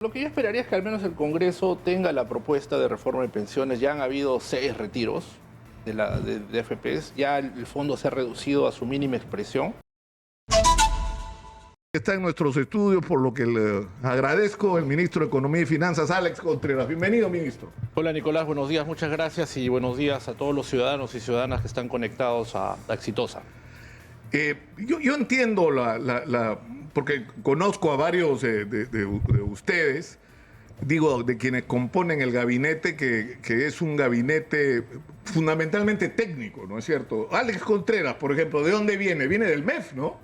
Lo que yo esperaría es que al menos el Congreso tenga la propuesta de reforma de pensiones. Ya han habido 6 retiros de AFPs, ya el fondo se ha reducido a su mínima expresión. Está en nuestros estudios, por lo que le agradezco, el ministro de Economía y Finanzas, Alex Contreras. Bienvenido, ministro. Hola Nicolás, buenos días, muchas gracias y buenos días a todos los ciudadanos y ciudadanas que están conectados a Exitosa. Yo entiendo porque conozco a varios de ustedes, digo, de quienes componen el gabinete, que es un gabinete fundamentalmente técnico, ¿no es cierto? Alex Contreras, por ejemplo, ¿de dónde viene? Viene del MEF, ¿no?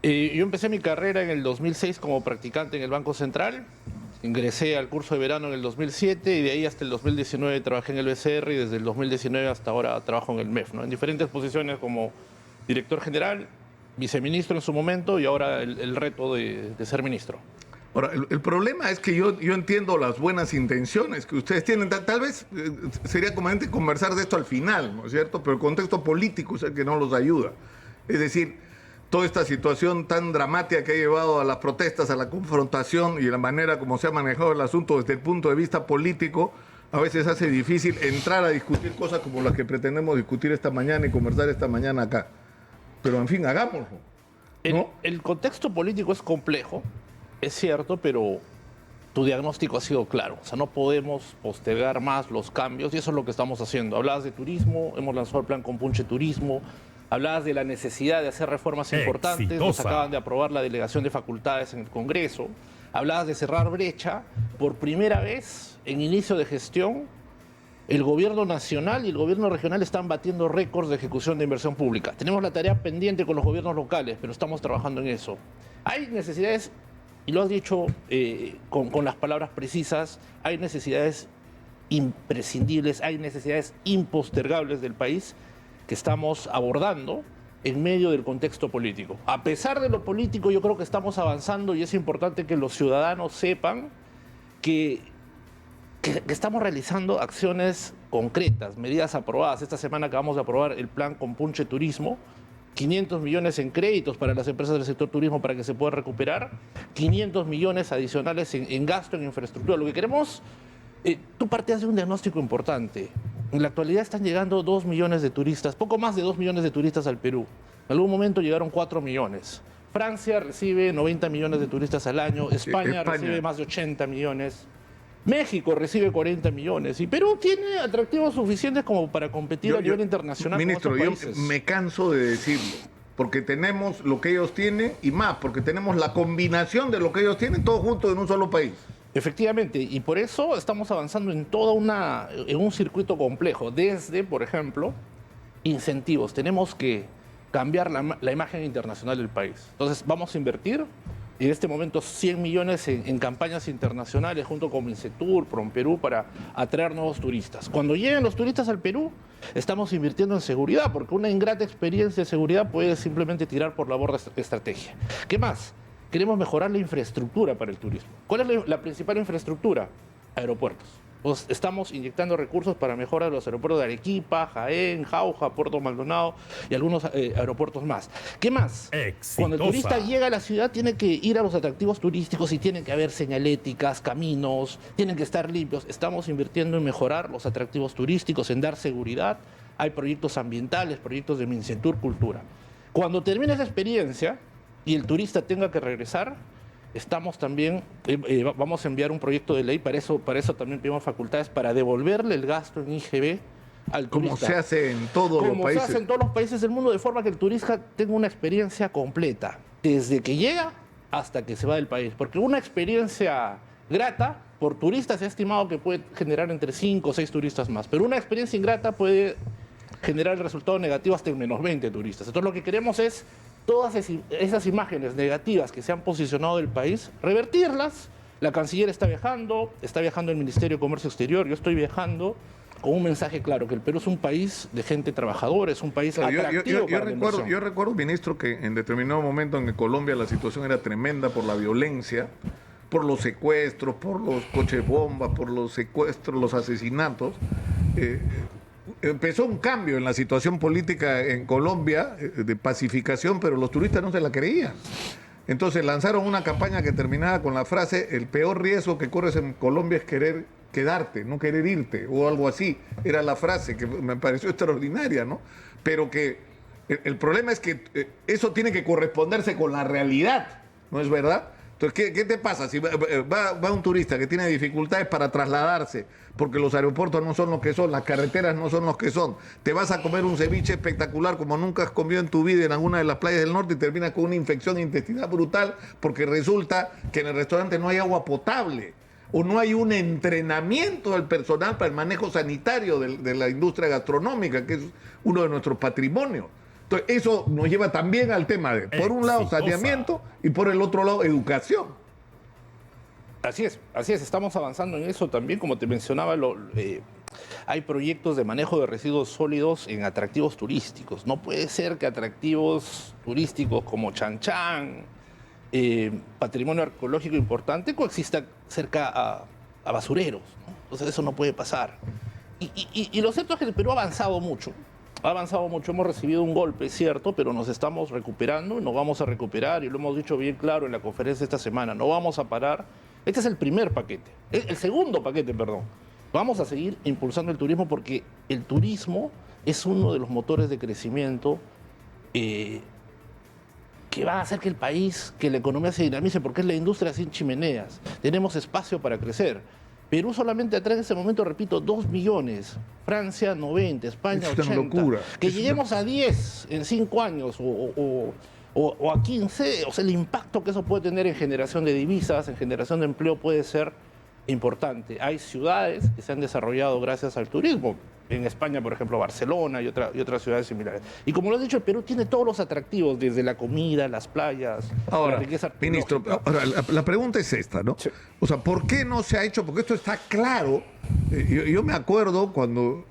Yo empecé mi carrera en el 2006 como practicante en el Banco Central, ingresé al curso de verano en el 2007 y de ahí hasta el 2019 trabajé en el BCR y desde el 2019 hasta ahora trabajo en el MEF, ¿no? En diferentes posiciones como director general, viceministro en su momento y ahora el reto de ser ministro. Ahora, el problema es que yo entiendo las buenas intenciones que ustedes tienen. Tal vez sería conveniente conversar de esto al final, ¿no es cierto? Pero el contexto político es el que no los ayuda. Es decir, toda esta situación tan dramática que ha llevado a las protestas, a la confrontación y la manera como se ha manejado el asunto desde el punto de vista político, a veces hace difícil entrar a discutir cosas como las que pretendemos discutir esta mañana y conversar esta mañana acá. Pero en fin, hagámoslo, ¿no? El contexto político es complejo, es cierto, pero tu diagnóstico ha sido claro. O sea, no podemos postergar más los cambios y eso es lo que estamos haciendo. Hablabas de turismo, hemos lanzado el plan Compunche Turismo. Hablabas de la necesidad de hacer reformas importantes, nos acaban de aprobar la delegación de facultades en el Congreso. Hablabas de cerrar brecha. Por primera vez, en inicio de gestión, el gobierno nacional y el gobierno regional están batiendo récords de ejecución de inversión pública. Tenemos la tarea pendiente con los gobiernos locales, pero estamos trabajando en eso. Hay necesidades, y lo has dicho con las palabras precisas, hay necesidades imprescindibles, hay necesidades impostergables del país que estamos abordando en medio del contexto político. A pesar de lo político, yo creo que estamos avanzando y es importante que los ciudadanos sepan que estamos realizando acciones concretas, medidas aprobadas. Esta semana acabamos de aprobar el plan Compunche Turismo, 500 millones en créditos para las empresas del sector turismo para que se puedan recuperar, 500 millones adicionales en gasto en infraestructura. Lo que queremos, tú partías de un diagnóstico importante. En la actualidad están llegando 2 millones de turistas, poco más de 2 millones de turistas al Perú. En algún momento llegaron 4 millones. Francia recibe 90 millones de turistas al año, España recibe más de 80 millones, México recibe 40 millones y Perú tiene atractivos suficientes como para competir a nivel internacional. Ministro, con otros países. Yo me canso de decirlo, porque tenemos lo que ellos tienen y más, porque tenemos la combinación de lo que ellos tienen, todo junto en un solo país. Efectivamente, y por eso estamos avanzando en en un circuito complejo, desde, por ejemplo, incentivos. Tenemos que cambiar la imagen internacional del país. Entonces, vamos a invertir en este momento 100 millones en campañas internacionales junto con Mincetur, PromPerú, para atraer nuevos turistas. Cuando lleguen los turistas al Perú, estamos invirtiendo en seguridad, porque una ingrata experiencia de seguridad puede simplemente tirar por la borda estrategia. ¿Qué más? Queremos mejorar la infraestructura para el turismo. ¿Cuál es la principal infraestructura? Aeropuertos. Pues estamos inyectando recursos para mejorar los aeropuertos de Arequipa, Jaén, Jauja, Puerto Maldonado y algunos aeropuertos más. ¿Qué más? Exitosa. Cuando el turista llega a la ciudad tiene que ir a los atractivos turísticos y tienen que haber señaléticas, caminos, tienen que estar limpios. Estamos invirtiendo en mejorar los atractivos turísticos, en dar seguridad. Hay proyectos ambientales, proyectos de Mincetur, cultura. Cuando termine esa experiencia y el turista tenga que regresar, estamos también, vamos a enviar un proyecto de ley, para eso también pedimos facultades, para devolverle el gasto en IGB al turista. Como se hace en todos los países. Como se hace en todos los países del mundo, de forma que el turista tenga una experiencia completa, desde que llega hasta que se va del país. Porque una experiencia grata, por turista se ha estimado que puede generar entre 5 o 6 turistas más, pero una experiencia ingrata puede generar el resultado negativo hasta en menos 20 turistas. Entonces lo que queremos es todas esas imágenes negativas que se han posicionado del país, revertirlas. La canciller está viajando el Ministerio de Comercio Exterior, yo estoy viajando con un mensaje claro, que el Perú es un país de gente trabajadora, es un país atractivo para la inversión. Yo recuerdo, ministro, que en determinado momento en Colombia la situación era tremenda por la violencia, por los secuestros, por los coches bomba, por los secuestros, los asesinatos. Empezó un cambio en la situación política en Colombia de pacificación, pero los turistas no se la creían. Entonces lanzaron una campaña que terminaba con la frase: el peor riesgo que corres en Colombia es querer quedarte, no querer irte, o algo así. Era la frase que me pareció extraordinaria, ¿no? Pero que el problema es que eso tiene que corresponderse con la realidad, ¿no es verdad? Entonces, ¿qué te pasa? Si va un turista que tiene dificultades para trasladarse, porque los aeropuertos no son los que son, las carreteras no son los que son, te vas a comer un ceviche espectacular como nunca has comido en tu vida en alguna de las playas del norte y terminas con una infección intestinal brutal porque resulta que en el restaurante no hay agua potable o no hay un entrenamiento del personal para el manejo sanitario de la industria gastronómica, que es uno de nuestros patrimonios. Entonces, eso nos lleva también al tema de, por un lado, saneamiento y por el otro lado, educación. Así es, estamos avanzando en eso también, como te mencionaba, hay proyectos de manejo de residuos sólidos en atractivos turísticos. No puede ser que atractivos turísticos como Chan Chan, patrimonio arqueológico importante, coexistan cerca a basureros, ¿no? Entonces eso no puede pasar. Y lo cierto es que el Perú ha avanzado mucho. Hemos recibido un golpe, es cierto, pero nos estamos recuperando y nos vamos a recuperar, y lo hemos dicho bien claro en la conferencia esta semana, no vamos a parar. Este es el primer paquete, el segundo paquete, perdón. Vamos a seguir impulsando el turismo porque el turismo es uno de los motores de crecimiento que va a hacer que el país, que la economía se dinamice, porque es la industria sin chimeneas. Tenemos espacio para crecer. Perú solamente atrae en ese momento, repito, 2 millones. Francia 90, España 80. Es una locura. Que lleguemos a 10 en 5 años o a 15, o sea, el impacto que eso puede tener en generación de divisas, en generación de empleo puede ser importante. Hay ciudades que se han desarrollado gracias al turismo. En España, por ejemplo, Barcelona y otras ciudades similares. Y como lo he dicho, el Perú tiene todos los atractivos, desde la comida, las playas, ahora, la riqueza ministro, ahora, la pregunta es esta, ¿no? Sí. O sea, ¿por qué no se ha hecho? Porque esto está claro. Yo me acuerdo cuando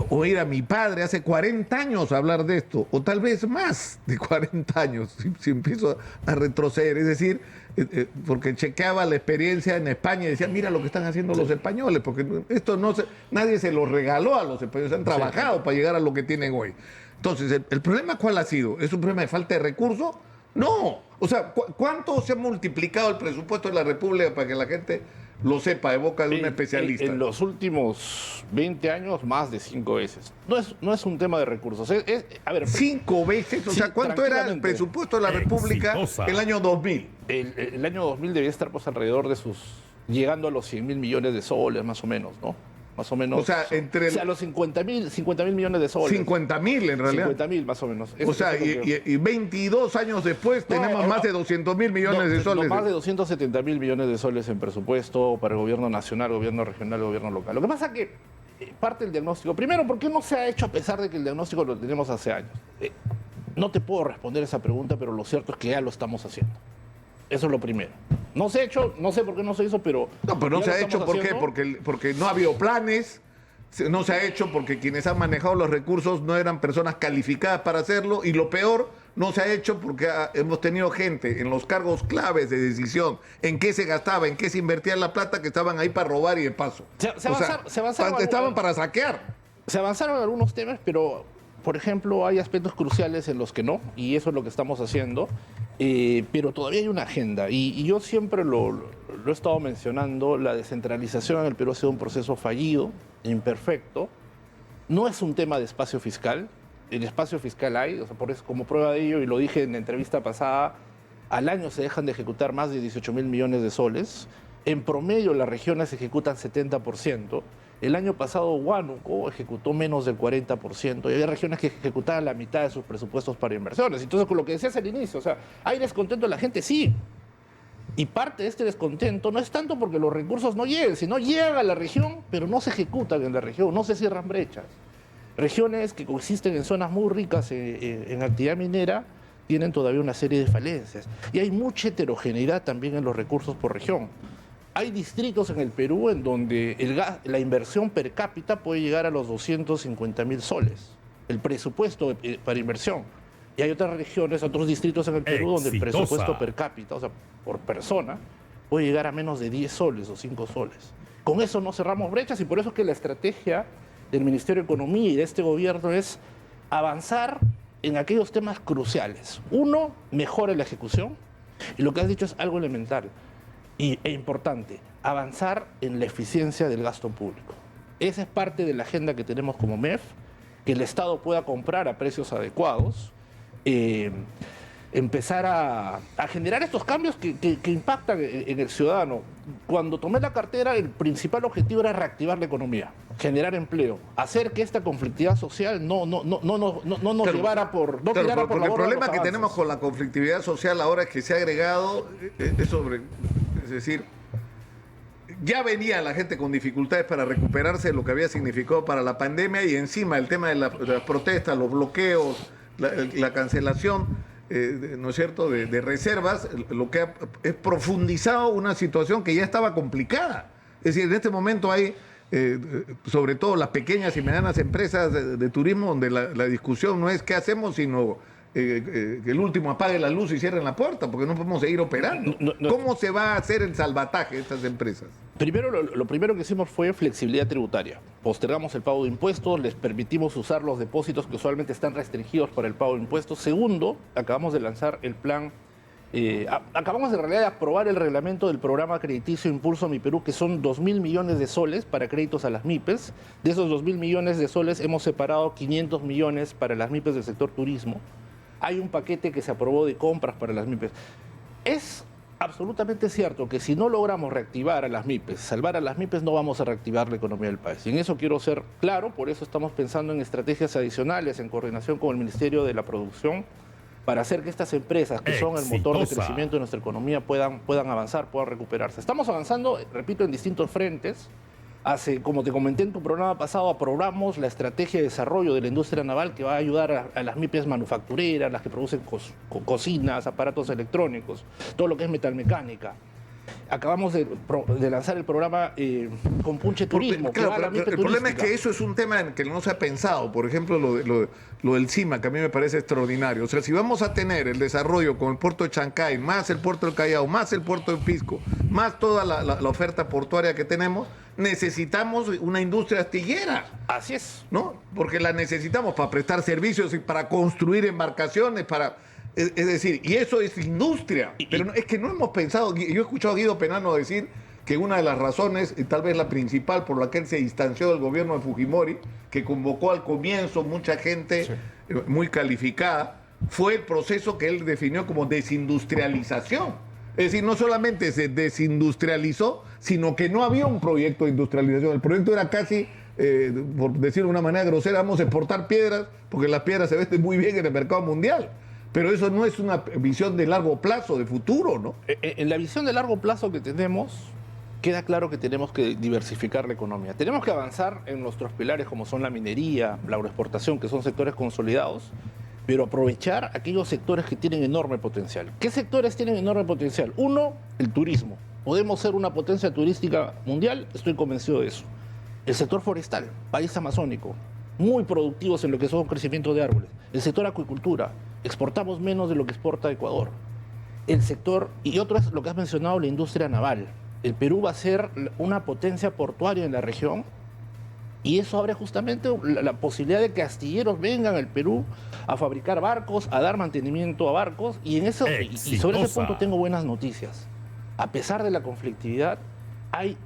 oír a mi padre hace 40 años hablar de esto, o tal vez más de 40 años, si empiezo a retroceder. Es decir, porque chequeaba la experiencia en España y decía, mira lo que están haciendo los españoles, porque esto nadie se lo regaló a los españoles, han trabajado para llegar a lo que tienen hoy. Entonces, ¿el problema cuál ha sido? ¿Es un problema de falta de recursos? No. O sea, ¿cuánto se ha multiplicado el presupuesto de la República para que la gente lo sepa de boca de un especialista? En los últimos 20 años, más de 5 veces. No es un tema de recursos. A ver, 5 veces. O sea, ¿cuánto era el presupuesto de la República el año 2000? El año 2000 debía estar pues alrededor de llegando a los 100.000 millones de soles, más o menos, ¿no? Más o menos. O sea, los 50.000 millones de soles. 50.000 en realidad. 50.000 más o menos. O sea, y 22 años después tenemos más de 200.000 millones de soles. Más de 270.000 millones de soles en presupuesto para el gobierno nacional, gobierno regional, gobierno local. Lo que pasa es que parte del diagnóstico. Primero, ¿por qué no se ha hecho a pesar de que el diagnóstico lo tenemos hace años? No te puedo responder esa pregunta, pero lo cierto es que ya lo estamos haciendo. Eso es lo primero. No se ha hecho, no sé por qué no se hizo, pero... No, pero no se ha hecho, ¿por qué? Porque no ha habido planes, no se ha hecho porque quienes han manejado los recursos no eran personas calificadas para hacerlo, y lo peor, no se ha hecho porque hemos tenido gente en los cargos claves de decisión, en qué se gastaba, en qué se invertía la plata, que estaban ahí para robar y de paso. Estaban para saquear. Se avanzaron algunos temas, pero... Por ejemplo, hay aspectos cruciales en los que no, y eso es lo que estamos haciendo, pero todavía hay una agenda. Y yo siempre lo he estado mencionando, la descentralización en el Perú ha sido un proceso fallido, imperfecto. No es un tema de espacio fiscal, el espacio fiscal hay, o sea, por eso, como prueba de ello, y lo dije en la entrevista pasada, al año se dejan de ejecutar más de 18.000 millones de soles. En promedio, las regiones ejecutan 70%. El año pasado Huánuco ejecutó menos del 40% y había regiones que ejecutaban la mitad de sus presupuestos para inversiones. Entonces, con lo que decías al inicio, o sea, ¿hay descontento de la gente? Sí. Y parte de este descontento no es tanto porque los recursos no lleguen, sino llegan a la región, pero no se ejecutan en la región, no se cierran brechas. Regiones que consisten en zonas muy ricas en actividad minera tienen todavía una serie de falencias. Y hay mucha heterogeneidad también en los recursos por región. Hay distritos en el Perú en donde la inversión per cápita puede llegar a los 250.000 soles, el presupuesto para inversión. Y hay otras regiones, otros distritos en el Perú donde el presupuesto per cápita, o sea, por persona, puede llegar a menos de 10 soles o 5 soles. Con eso no cerramos brechas, y por eso es que la estrategia del Ministerio de Economía y de este gobierno es avanzar en aquellos temas cruciales. Uno, mejora la ejecución. Y lo que has dicho es algo elemental e importante, avanzar en la eficiencia del gasto público. Esa es parte de la agenda que tenemos como MEF, que el Estado pueda comprar a precios adecuados, empezar a generar estos cambios que impactan en el ciudadano. Cuando tomé la cartera, el principal objetivo era reactivar la economía, generar empleo, hacer que esta conflictividad social no nos llevara por... No claro, tirara por porque la el borda problema los que avances. tenemos con la conflictividad social ahora es que se ha agregado, es decir, ya venía la gente con dificultades para recuperarse de lo que había significado para la pandemia y encima el tema de las protestas, los bloqueos, la cancelación, ¿no es cierto?, de reservas, lo que es profundizado una situación que ya estaba complicada. Es decir, en este momento hay, sobre todo las pequeñas y medianas empresas de turismo, donde la discusión no es qué hacemos, sino que el último apague la luz y cierren la puerta, porque no podemos seguir operando. ¿Cómo se va a hacer el salvataje de estas empresas? Primero, lo primero que hicimos fue flexibilidad tributaria. Postergamos el pago de impuestos, les permitimos usar los depósitos que usualmente están restringidos para el pago de impuestos. Segundo, acabamos de lanzar el plan, acabamos en realidad de aprobar el reglamento del programa crediticio Impulso Mi Perú, que son 2.000 millones de soles para créditos a las MIPES. De esos 2.000 millones de soles hemos separado 500 millones para las MIPES del sector turismo. Hay un paquete que se aprobó de compras para las MIPES. Es absolutamente cierto que si no logramos reactivar a las MIPES, salvar a las MIPES, no vamos a reactivar la economía del país. Y en eso quiero ser claro, por eso estamos pensando en estrategias adicionales en coordinación con el Ministerio de la Producción para hacer que estas empresas, que son el motor de crecimiento de nuestra economía, puedan avanzar, puedan recuperarse. Estamos avanzando, repito, en distintos frentes. Como te comenté en tu programa pasado, aprobamos la estrategia de desarrollo de la industria naval que va a ayudar a las MIPES manufactureras, las que producen cocinas, aparatos electrónicos, todo lo que es metalmecánica. Acabamos de lanzar el programa Compunche Turismo. Claro, pero el problema es que eso es un tema en que no se ha pensado. Por ejemplo, lo del CIMA, que a mí me parece extraordinario. O sea, si vamos a tener el desarrollo con el puerto de Chancay, más el puerto del Callao, más el puerto de Pisco, más toda la oferta portuaria que tenemos, necesitamos una industria astillera. Así es. ¿No? Porque la necesitamos para prestar servicios y para construir embarcaciones, es decir, y eso es industria. Pero es que no hemos pensado. Yo he escuchado a Guido Penano decir que una de las razones, y tal vez la principal por la que él se distanció del gobierno de Fujimori, que convocó al comienzo mucha gente muy calificada, fue el proceso que él definió como desindustrialización. Es decir, no solamente se desindustrializó, sino que no había un proyecto de industrialización. El proyecto era casi, por decirlo de una manera grosera, vamos a exportar piedras, porque las piedras se venden muy bien en el mercado mundial. Pero eso no es una visión de largo plazo, de futuro, ¿no? En la visión de largo plazo que tenemos, queda claro que tenemos que diversificar la economía. Tenemos que avanzar en nuestros pilares como son la minería, la agroexportación, que son sectores consolidados, pero aprovechar aquellos sectores que tienen enorme potencial. ¿Qué sectores tienen enorme potencial? Uno, el turismo. ¿Podemos ser una potencia turística mundial? Estoy convencido de eso. El sector forestal, país amazónico, muy productivos en lo que son crecimiento de árboles. El sector acuicultura, exportamos menos de lo que exporta Ecuador. El sector, y otro es lo que has mencionado, la industria naval. El Perú va a ser una potencia portuaria en la región y eso abre justamente la posibilidad de que astilleros vengan al Perú a fabricar barcos, a dar mantenimiento a barcos y sobre ese punto tengo buenas noticias. A pesar de la conflictividad, hay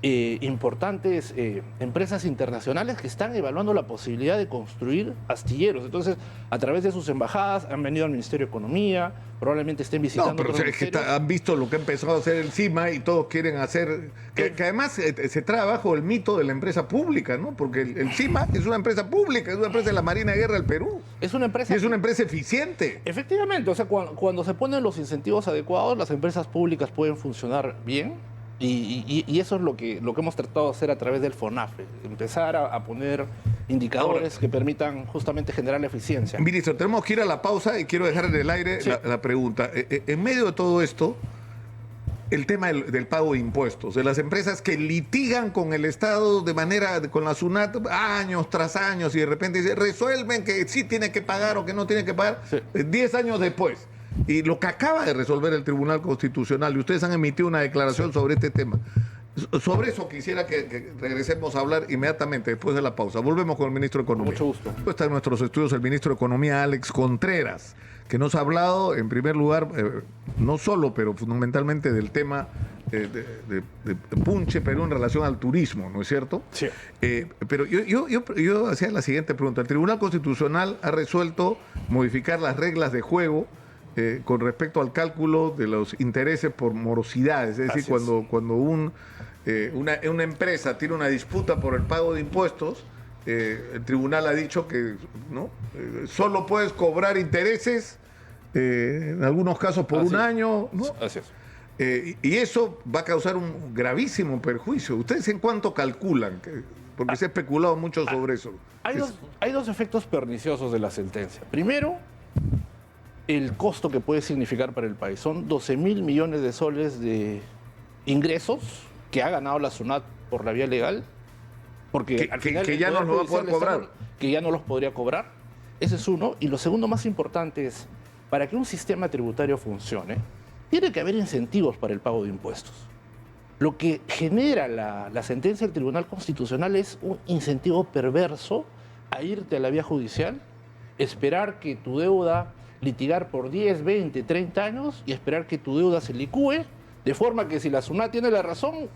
importantes empresas internacionales que están evaluando la posibilidad de construir astilleros. Entonces, a través de sus embajadas han venido al Ministerio de Economía, probablemente estén visitando. No, pero es que han visto lo que ha empezado a hacer el CIMA y todos quieren hacer. Que además se trae abajo el mito de la empresa pública, ¿no? Porque el CIMA es una empresa pública, es una empresa de la Marina de Guerra del Perú. Es una empresa. Y es una empresa eficiente. Efectivamente, o sea, cuando se ponen los incentivos adecuados, las empresas públicas pueden funcionar bien. Y eso es lo que hemos tratado de hacer a través del FONAFE, empezar a poner indicadores que permitan justamente generar la eficiencia. Ministro, tenemos que ir a la pausa y quiero dejar en el aire la pregunta. En medio de todo esto, el tema del pago de impuestos, de las empresas que litigan con el Estado con la SUNAT años tras años y de repente resuelven que sí tiene que pagar o que no tiene que pagar 10 años después. Y lo que acaba de resolver el Tribunal Constitucional, y ustedes han emitido una declaración sobre este tema, Sobre eso quisiera que regresemos a hablar inmediatamente después de la pausa. Volvemos con el ministro de Economía. Mucho gusto. Está en nuestros estudios el ministro de Economía, Alex Contreras, que nos ha hablado, en primer lugar, no solo, pero fundamentalmente del tema de Punche, Perú en relación al turismo, ¿no es cierto? Sí. Pero yo hacía la siguiente pregunta. El Tribunal Constitucional ha resuelto modificar las reglas de juego con respecto al cálculo de los intereses por morosidades, es decir, cuando una empresa tiene una disputa por el pago de impuestos, el tribunal ha dicho que ¿no? Solo puedes cobrar intereses, en algunos casos por un año, ¿no? Así es. Y eso va a causar un gravísimo perjuicio. ¿Ustedes en cuánto calculan? Porque se ha especulado mucho sobre eso. Hay dos efectos perniciosos de la sentencia. Primero, el costo que puede significar para el país. Son 12.000 millones de soles de ingresos que ha ganado la SUNAT por la vía legal, porque al final que ya no los va a poder cobrar. Que ya no los podría cobrar. Ese es uno. Y lo segundo más importante es, para que un sistema tributario funcione, tiene que haber incentivos para el pago de impuestos. Lo que genera la sentencia del Tribunal Constitucional es un incentivo perverso a irte a la vía judicial, esperar que tu deuda, litigar por 10, 20, 30 años y esperar que tu deuda se licúe, de forma que si la SUNAT tiene la razón,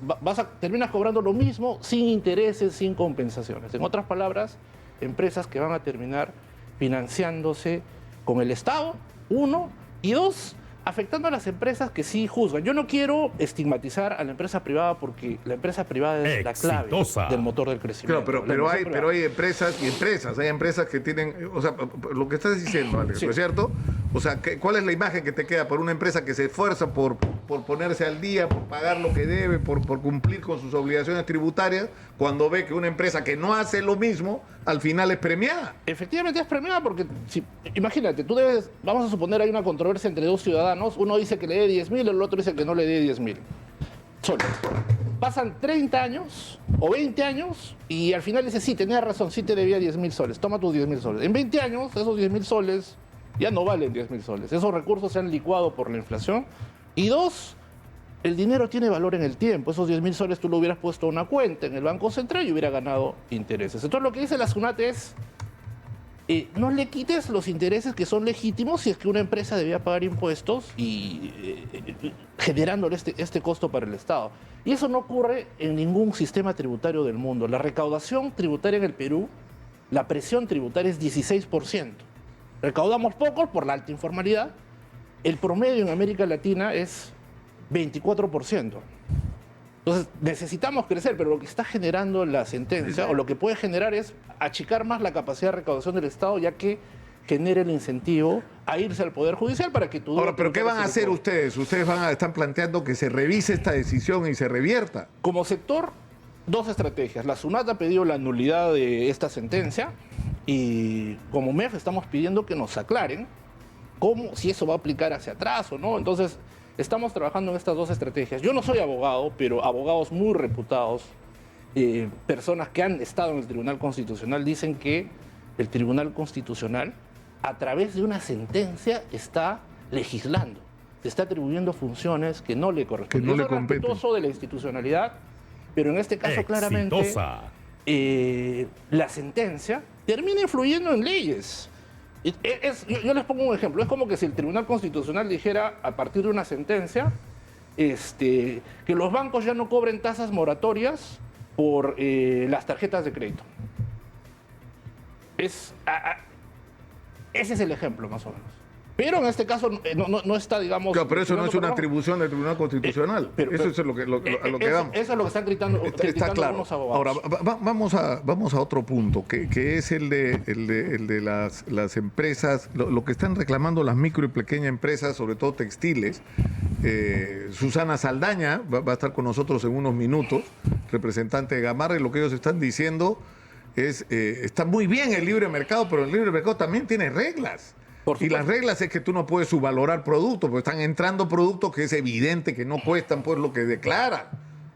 terminas cobrando lo mismo sin intereses, sin compensaciones. En otras palabras, empresas que van a terminar financiándose con el Estado, uno, y dos, afectando a las empresas que sí juzgan. Yo no quiero estigmatizar a la empresa privada porque la empresa privada es la clave del motor del crecimiento. Claro, pero hay empresas y empresas. Hay empresas que tienen, o sea, lo que estás diciendo, Alex, sí. ¿No es cierto? O sea, ¿cuál es la imagen que te queda por una empresa que se esfuerza por ponerse al día, por pagar lo que debe, por cumplir con sus obligaciones tributarias, cuando ve que una empresa que no hace lo mismo, al final es premiada? Efectivamente es premiada porque, imagínate, vamos a suponer hay una controversia entre dos ciudadanos, uno dice que le dé 10.000, el otro dice que no le dé 10.000 soles. Pasan 30 años o 20 años y al final dice, sí, tenías razón, sí te debía 10.000 soles, toma tus 10.000 soles. En 20 años, esos 10.000 soles ya no valen 10.000 soles. Esos recursos se han licuado por la inflación. Y dos, el dinero tiene valor en el tiempo. Esos 10.000 soles tú lo hubieras puesto a una cuenta en el Banco Central y hubiera ganado intereses. Entonces lo que dice la SUNAT es, no le quites los intereses que son legítimos si es que una empresa debía pagar impuestos y generándole este costo para el Estado. Y eso no ocurre en ningún sistema tributario del mundo. La recaudación tributaria en el Perú, la presión tributaria es 16%. Recaudamos poco por la alta informalidad. El promedio en América Latina es 24%. Entonces, necesitamos crecer, pero lo que está generando la sentencia, o lo que puede generar, es achicar más la capacidad de recaudación del Estado, ya que genere el incentivo a irse al Poder Judicial para que tú... Ahora, ¿pero qué van a hacer ustedes? Ustedes están planteando que se revise esta decisión y se revierta. Como sector, dos estrategias. La SUNAT ha pedido la nulidad de esta sentencia y como MEF estamos pidiendo que nos aclaren si eso va a aplicar hacia atrás o no. Entonces, estamos trabajando en estas dos estrategias. Yo no soy abogado, pero abogados muy reputados, personas que han estado en el Tribunal Constitucional, dicen que el Tribunal Constitucional, a través de una sentencia, está legislando, se está atribuyendo funciones que no le corresponden. Que no le competen. Es respetuoso de la institucionalidad, pero en este caso claramente la sentencia termina influyendo en leyes. Yo les pongo un ejemplo. Es como que si el Tribunal Constitucional dijera, a partir de una sentencia, que los bancos ya no cobren tasas moratorias por las tarjetas de crédito. Ese es el ejemplo, más o menos. Pero en este caso no está, digamos... Claro, pero eso no es una atribución del Tribunal Constitucional. Eso es a lo que vamos. Eso es lo que están criticando claro. algunos abogados. Ahora, vamos a otro punto, que es el de las empresas, lo que están reclamando las micro y pequeñas empresas, sobre todo textiles. Susana Saldaña va a estar con nosotros en unos minutos, representante de Gamarra, y lo que ellos están diciendo es, está muy bien el libre mercado, pero el libre mercado también tiene reglas. Y las reglas es que tú no puedes subvalorar productos, porque están entrando productos que es evidente que no cuestan pues lo que declaran.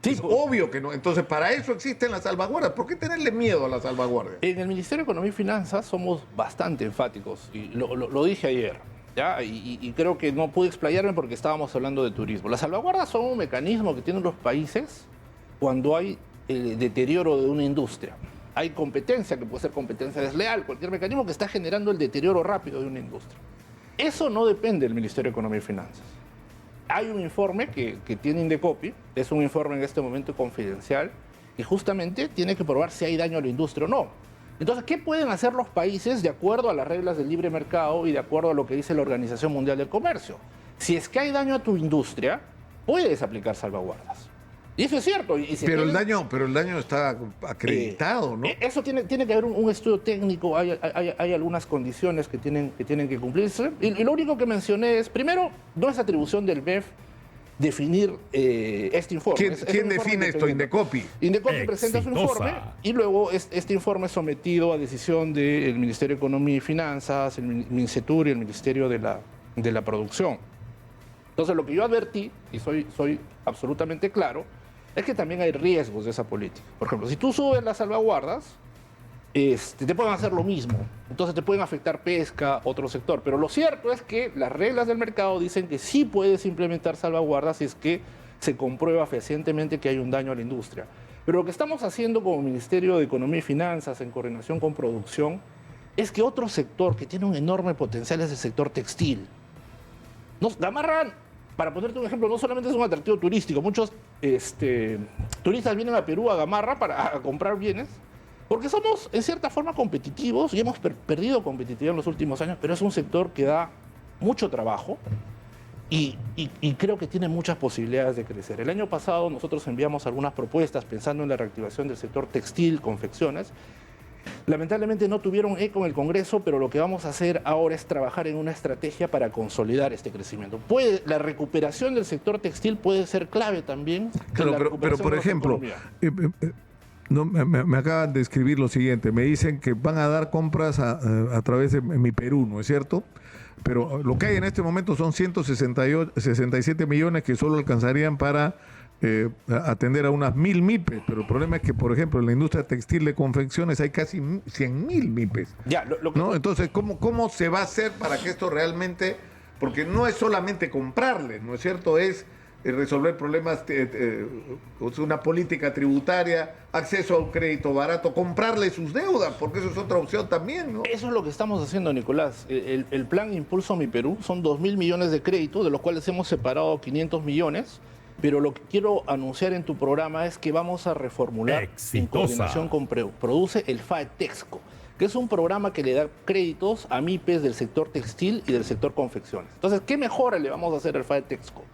Sí, es obvio que no. Entonces, para eso existen las salvaguardas. ¿Por qué tenerle miedo a las salvaguardas? En el Ministerio de Economía y Finanzas somos bastante enfáticos, y lo dije ayer, ¿ya? Y creo que no pude explayarme porque estábamos hablando de turismo. Las salvaguardas son un mecanismo que tienen los países cuando hay deterioro de una industria. Hay competencia, que puede ser competencia desleal, cualquier mecanismo que está generando el deterioro rápido de una industria. Eso no depende del Ministerio de Economía y Finanzas. Hay un informe que tiene Indecopi, es un informe en este momento confidencial, y justamente tiene que probar si hay daño a la industria o no. Entonces, ¿qué pueden hacer los países de acuerdo a las reglas del libre mercado y de acuerdo a lo que dice la Organización Mundial del Comercio? Si es que hay daño a tu industria, puedes aplicar salvaguardas. Y eso es cierto. Y si pero el daño está acreditado, ¿no? Eso tiene que haber un estudio técnico, hay algunas condiciones que tienen que cumplirse. Y lo único que mencioné es, primero, no es atribución del MEF definir este informe. ¿Quién define esto? Indecopi. Indecopi presenta su informe y luego este informe es sometido a decisión del Ministerio de Economía y Finanzas, el MINCETUR y el Ministerio de la Producción. Entonces, lo que yo advertí, y soy absolutamente claro, es que también hay riesgos de esa política. Por ejemplo, si tú subes las salvaguardas, te pueden hacer lo mismo. Entonces te pueden afectar pesca, otro sector. Pero lo cierto es que las reglas del mercado dicen que sí puedes implementar salvaguardas si es que se comprueba fehacientemente que hay un daño a la industria. Pero lo que estamos haciendo como Ministerio de Economía y Finanzas, en coordinación con producción, es que otro sector que tiene un enorme potencial es el sector textil. Gamarra, para ponerte un ejemplo, no solamente es un atractivo turístico. Muchos turistas vienen a Perú, a Gamarra, para comprar bienes, porque somos, en cierta forma, competitivos y hemos perdido competitividad en los últimos años, pero es un sector que da mucho trabajo y creo que tiene muchas posibilidades de crecer. El año pasado nosotros enviamos algunas propuestas pensando en la reactivación del sector textil, confecciones. Lamentablemente no tuvieron eco en el Congreso, pero lo que vamos a hacer ahora es trabajar en una estrategia para consolidar este crecimiento. La recuperación del sector textil puede ser clave también. Claro, pero por ejemplo, no, me acaban de escribir lo siguiente, me dicen que van a dar compras a través de Mi Perú, ¿no es cierto? Pero lo que hay en este momento son 167 millones que solo alcanzarían para atender a unas 1.000 MIPES, pero el problema es que, por ejemplo, en la industria textil de confecciones hay casi 100.000 MIPES. Ya, ¿no? Entonces, ¿cómo se va a hacer para que esto realmente, porque no es solamente comprarles, ¿no es cierto? Es resolver problemas, una política tributaria, acceso a un crédito barato, comprarle sus deudas, porque eso es otra opción también, ¿no? Eso es lo que estamos haciendo, Nicolás. El plan Impulso Mi Perú son 2.000 millones de créditos, de los cuales hemos separado 500 millones. Pero lo que quiero anunciar en tu programa es que vamos a reformular en coordinación con Produce el FAETEXCO, que es un programa que le da créditos a MIPES del sector textil y del sector confecciones. Entonces, ¿qué mejora le vamos a hacer al FAETEXCO?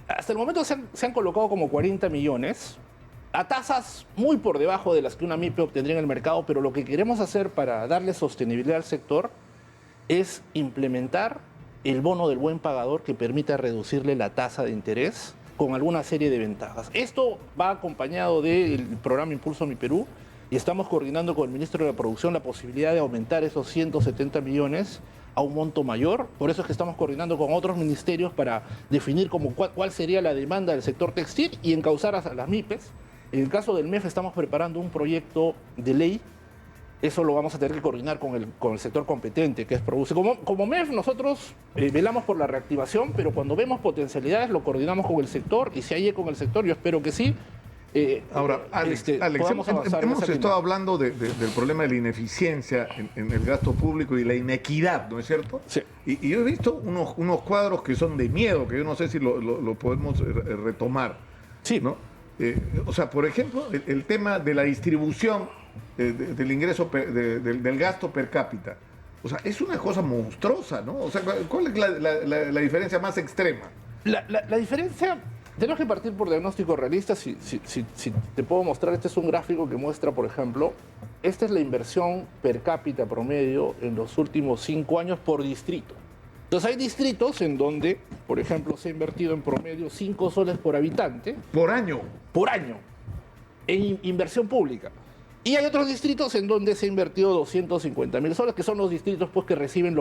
Hasta el momento se han colocado como 40 millones a tasas muy por debajo de las que una MIPE obtendría en el mercado, pero lo que queremos hacer para darle sostenibilidad al sector es implementar el bono del buen pagador que permita reducirle la tasa de interés con alguna serie de ventajas. Esto va acompañado del programa Impulso Mi Perú y estamos coordinando con el ministro de la Producción la posibilidad de aumentar esos 170 millones a un monto mayor. Por eso es que estamos coordinando con otros ministerios para definir cuál sería la demanda del sector textil y encauzar a las MIPES. En el caso del MEF estamos preparando un proyecto de ley. Eso lo vamos a tener que coordinar con el sector competente, que es Produce. Como MEF, nosotros velamos por la reactivación, pero cuando vemos potencialidades lo coordinamos con el sector, y si hay eco en el sector, yo espero que sí. Ahora, Alex, hemos estado hablando del problema de la ineficiencia en el gasto público y la inequidad, ¿no es cierto? Sí. Y yo he visto unos cuadros que son de miedo, que yo no sé si lo podemos retomar. Sí. ¿No? O sea, por ejemplo, el tema de la distribución del ingreso, del gasto per cápita. O sea, es una cosa monstruosa, ¿no? O sea, ¿cuál es la diferencia más extrema? La diferencia, tenemos que partir por diagnósticos realistas. Si te puedo mostrar, este es un gráfico que muestra, por ejemplo, esta es la inversión per cápita promedio en los últimos 5 años por distrito. Entonces hay distritos en donde, por ejemplo, se ha invertido en promedio 5 soles por habitante. Por año. Por año, en inversión pública. Y hay otros distritos en donde se ha invertido 250.000 soles, que son los distritos pues, que reciben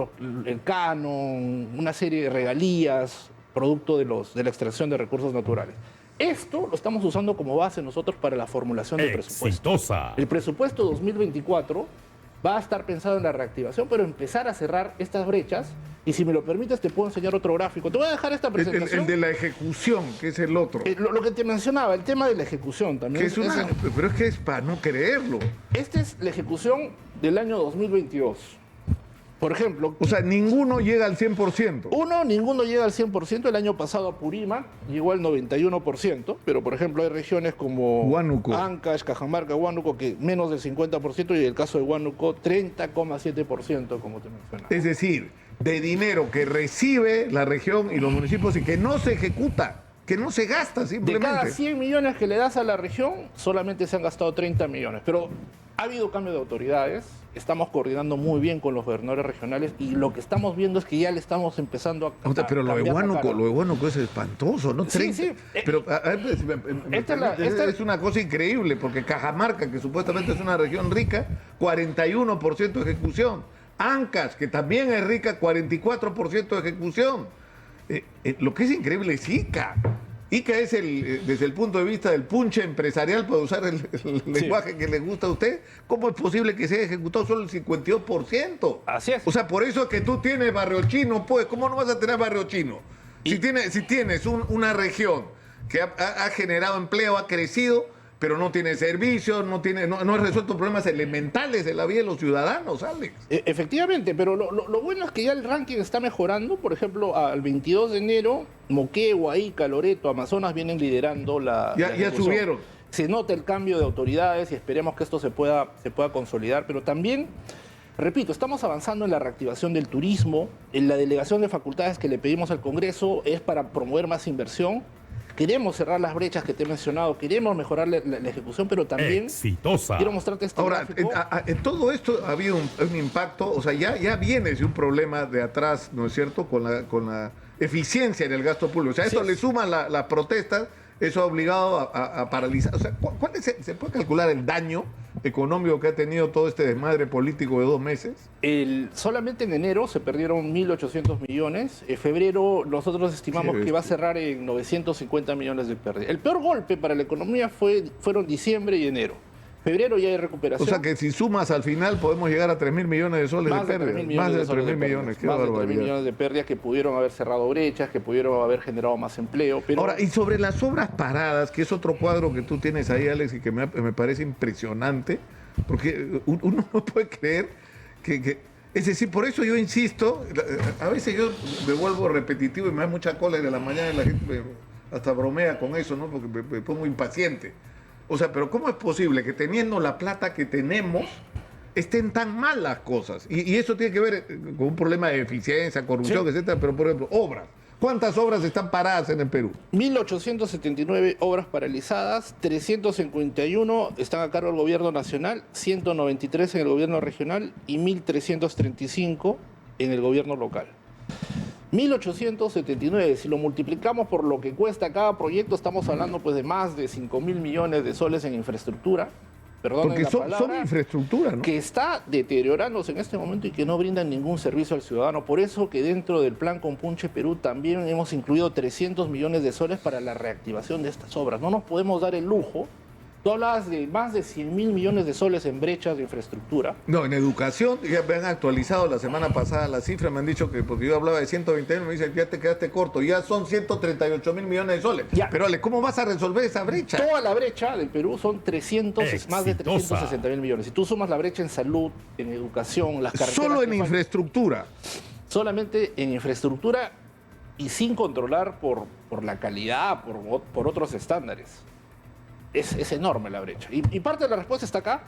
el canon, una serie de regalías, producto de la extracción de recursos naturales. Esto lo estamos usando como base nosotros para la formulación del presupuesto. El presupuesto 2024 va a estar pensado en la reactivación, pero empezar a cerrar estas brechas Y si me lo permites, te puedo enseñar otro gráfico. Te voy a dejar esta presentación. El de la ejecución, que es el otro. Lo que te mencionaba, el tema de la ejecución también. Pero es que es para no creerlo. Esta es la ejecución del año 2022. Por ejemplo... O sea, ninguno llega al 100%. Ninguno llega al 100%. El año pasado Apurímac llegó al 91%, pero por ejemplo hay regiones como Huánuco, Ancash, Cajamarca, Huánuco, que menos del 50%, y en el caso de Huánuco 30,7%, como te mencionaba. Es decir, de dinero que recibe la región y los municipios y que no se ejecuta, que no se gasta simplemente. De cada 100 millones que le das a la región, solamente se han gastado 30 millones. Pero ha habido cambio de autoridades, estamos coordinando muy bien con los gobernadores regionales y lo que estamos viendo es que ya le estamos empezando a pero lo de Huánuco es espantoso, ¿no? Sí, sí. Pero es una cosa increíble, porque Cajamarca, que supuestamente es una región rica, 41% de ejecución. Ancash, que también es rica, 44% de ejecución. Lo que es increíble es Ica. Ica es, desde el punto de vista del punche empresarial, para usar el lenguaje que le gusta a usted, ¿cómo es posible que se haya ejecutado solo el 52%? Así es. O sea, por eso es que tú tienes barrio chino, pues, ¿cómo no vas a tener barrio chino? Si tienes una región que ha generado empleo, ha crecido, pero no tiene servicios, no ha resuelto problemas elementales de la vida de los ciudadanos, Alex. Efectivamente, pero lo bueno es que ya el ranking está mejorando. Por ejemplo, al 22 de enero, Moquegua, Ica, Loreto, Amazonas vienen liderando la Ya subieron. Se nota el cambio de autoridades y esperemos que esto se pueda consolidar, pero también... Repito, estamos avanzando en la reactivación del turismo, en la delegación de facultades que le pedimos al Congreso es para promover más inversión. Queremos cerrar las brechas que te he mencionado, queremos mejorar la ejecución, pero también exitosa. Quiero mostrarte este gráfico. En todo esto ha habido un impacto, o sea, ya vienes de un problema de atrás, ¿no es cierto?, con la eficiencia en el gasto público. O sea, esto le suma las protestas, eso ha obligado a paralizar. O sea, ¿se puede calcular el daño económico que ha tenido todo este desmadre político de 2 meses? Solamente en enero se perdieron 1.800 millones. En febrero nosotros estimamos que va a cerrar en 950 millones de pérdidas. El peor golpe para la economía fueron diciembre y enero. Febrero ya hay recuperación. O sea que si sumas al final podemos llegar a 3.000 millones de soles de pérdidas. Más de 3.000 millones, qué barbaridad. Más de 3.000 millones de pérdidas que pudieron haber cerrado brechas, que pudieron haber generado más empleo. Pero... Ahora, y sobre las obras paradas, que es otro cuadro que tú tienes ahí, Alex, y que me parece impresionante, porque uno no puede creer que... Es decir, por eso yo insisto, a veces yo me vuelvo repetitivo y me da mucha cólera en la mañana y la gente hasta bromea con eso, ¿no? Porque me pongo impaciente. O sea, pero ¿cómo es posible que teniendo la plata que tenemos estén tan mal las cosas? Y eso tiene que ver con un problema de eficiencia, corrupción, etcétera. Pero, por ejemplo, obras. ¿Cuántas obras están paradas en el Perú? 1.879 obras paralizadas, 351 están a cargo del gobierno nacional, 193 en el gobierno regional y 1.335 en el gobierno local. 1.879, si lo multiplicamos por lo que cuesta cada proyecto, estamos hablando pues de más de 5.000 millones de soles en infraestructura. Porque son infraestructura, ¿no? Que está deteriorándose en este momento y que no brindan ningún servicio al ciudadano. Por eso que dentro del Plan Compunche Perú también hemos incluido 300 millones de soles para la reactivación de estas obras. No nos podemos dar el lujo. Tú hablabas de más de 100.000 millones de soles en brechas de infraestructura. No, en educación, ya me han actualizado la semana pasada las cifras, me han dicho que, porque yo hablaba de 120, me dicen que ya te quedaste corto, ya son 138.000 millones de soles. Ya. Pero Ale, ¿cómo vas a resolver esa brecha? Toda la brecha del Perú son más de 360.000 millones. Si tú sumas la brecha en salud, en educación, las carreteras... Solo en infraestructura. Solamente en infraestructura y sin controlar por la calidad, por otros estándares. Es enorme la brecha. Y parte de la respuesta está acá,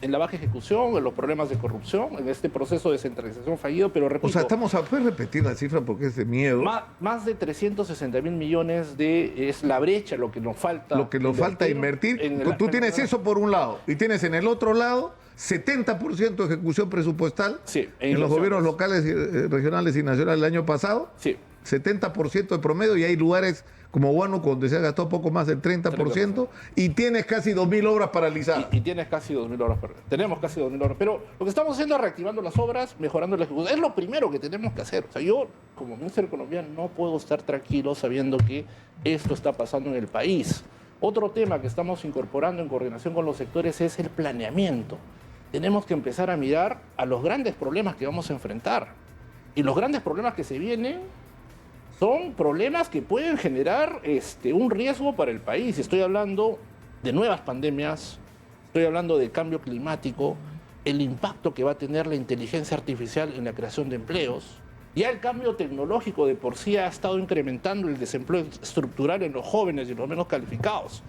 en la baja ejecución, en los problemas de corrupción, en este proceso de centralización fallido, pero repito... O sea, ¿puedes repetir la cifra porque es de miedo? Más de 360.000 millones es la brecha, lo que nos falta... Lo que nos falta invertir. Tú tienes eso por un lado, y tienes en el otro lado 70% de ejecución presupuestal en los gobiernos locales, regionales y nacionales el año pasado. Sí. 70% de promedio, y hay lugares como Huánuco donde se ha gastado poco más del 30%, y tienes casi 2.000 obras paralizadas. Y tienes casi 2.000 obras paralizadas. Tenemos casi 2.000 obras. Pero lo que estamos haciendo es reactivando las obras, mejorando la ejecución. Es lo primero que tenemos que hacer. O sea, yo, como ministro de Economía, no puedo estar tranquilo sabiendo que esto está pasando en el país. Otro tema que estamos incorporando en coordinación con los sectores es el planeamiento. Tenemos que empezar a mirar a los grandes problemas que vamos a enfrentar. Y los grandes problemas que se vienen son problemas que pueden generar un riesgo para el país. Estoy hablando de nuevas pandemias, estoy hablando de cambio climático, el impacto que va a tener la inteligencia artificial en la creación de empleos. Ya el cambio tecnológico de por sí ha estado incrementando el desempleo estructural en los jóvenes y los menos calificados.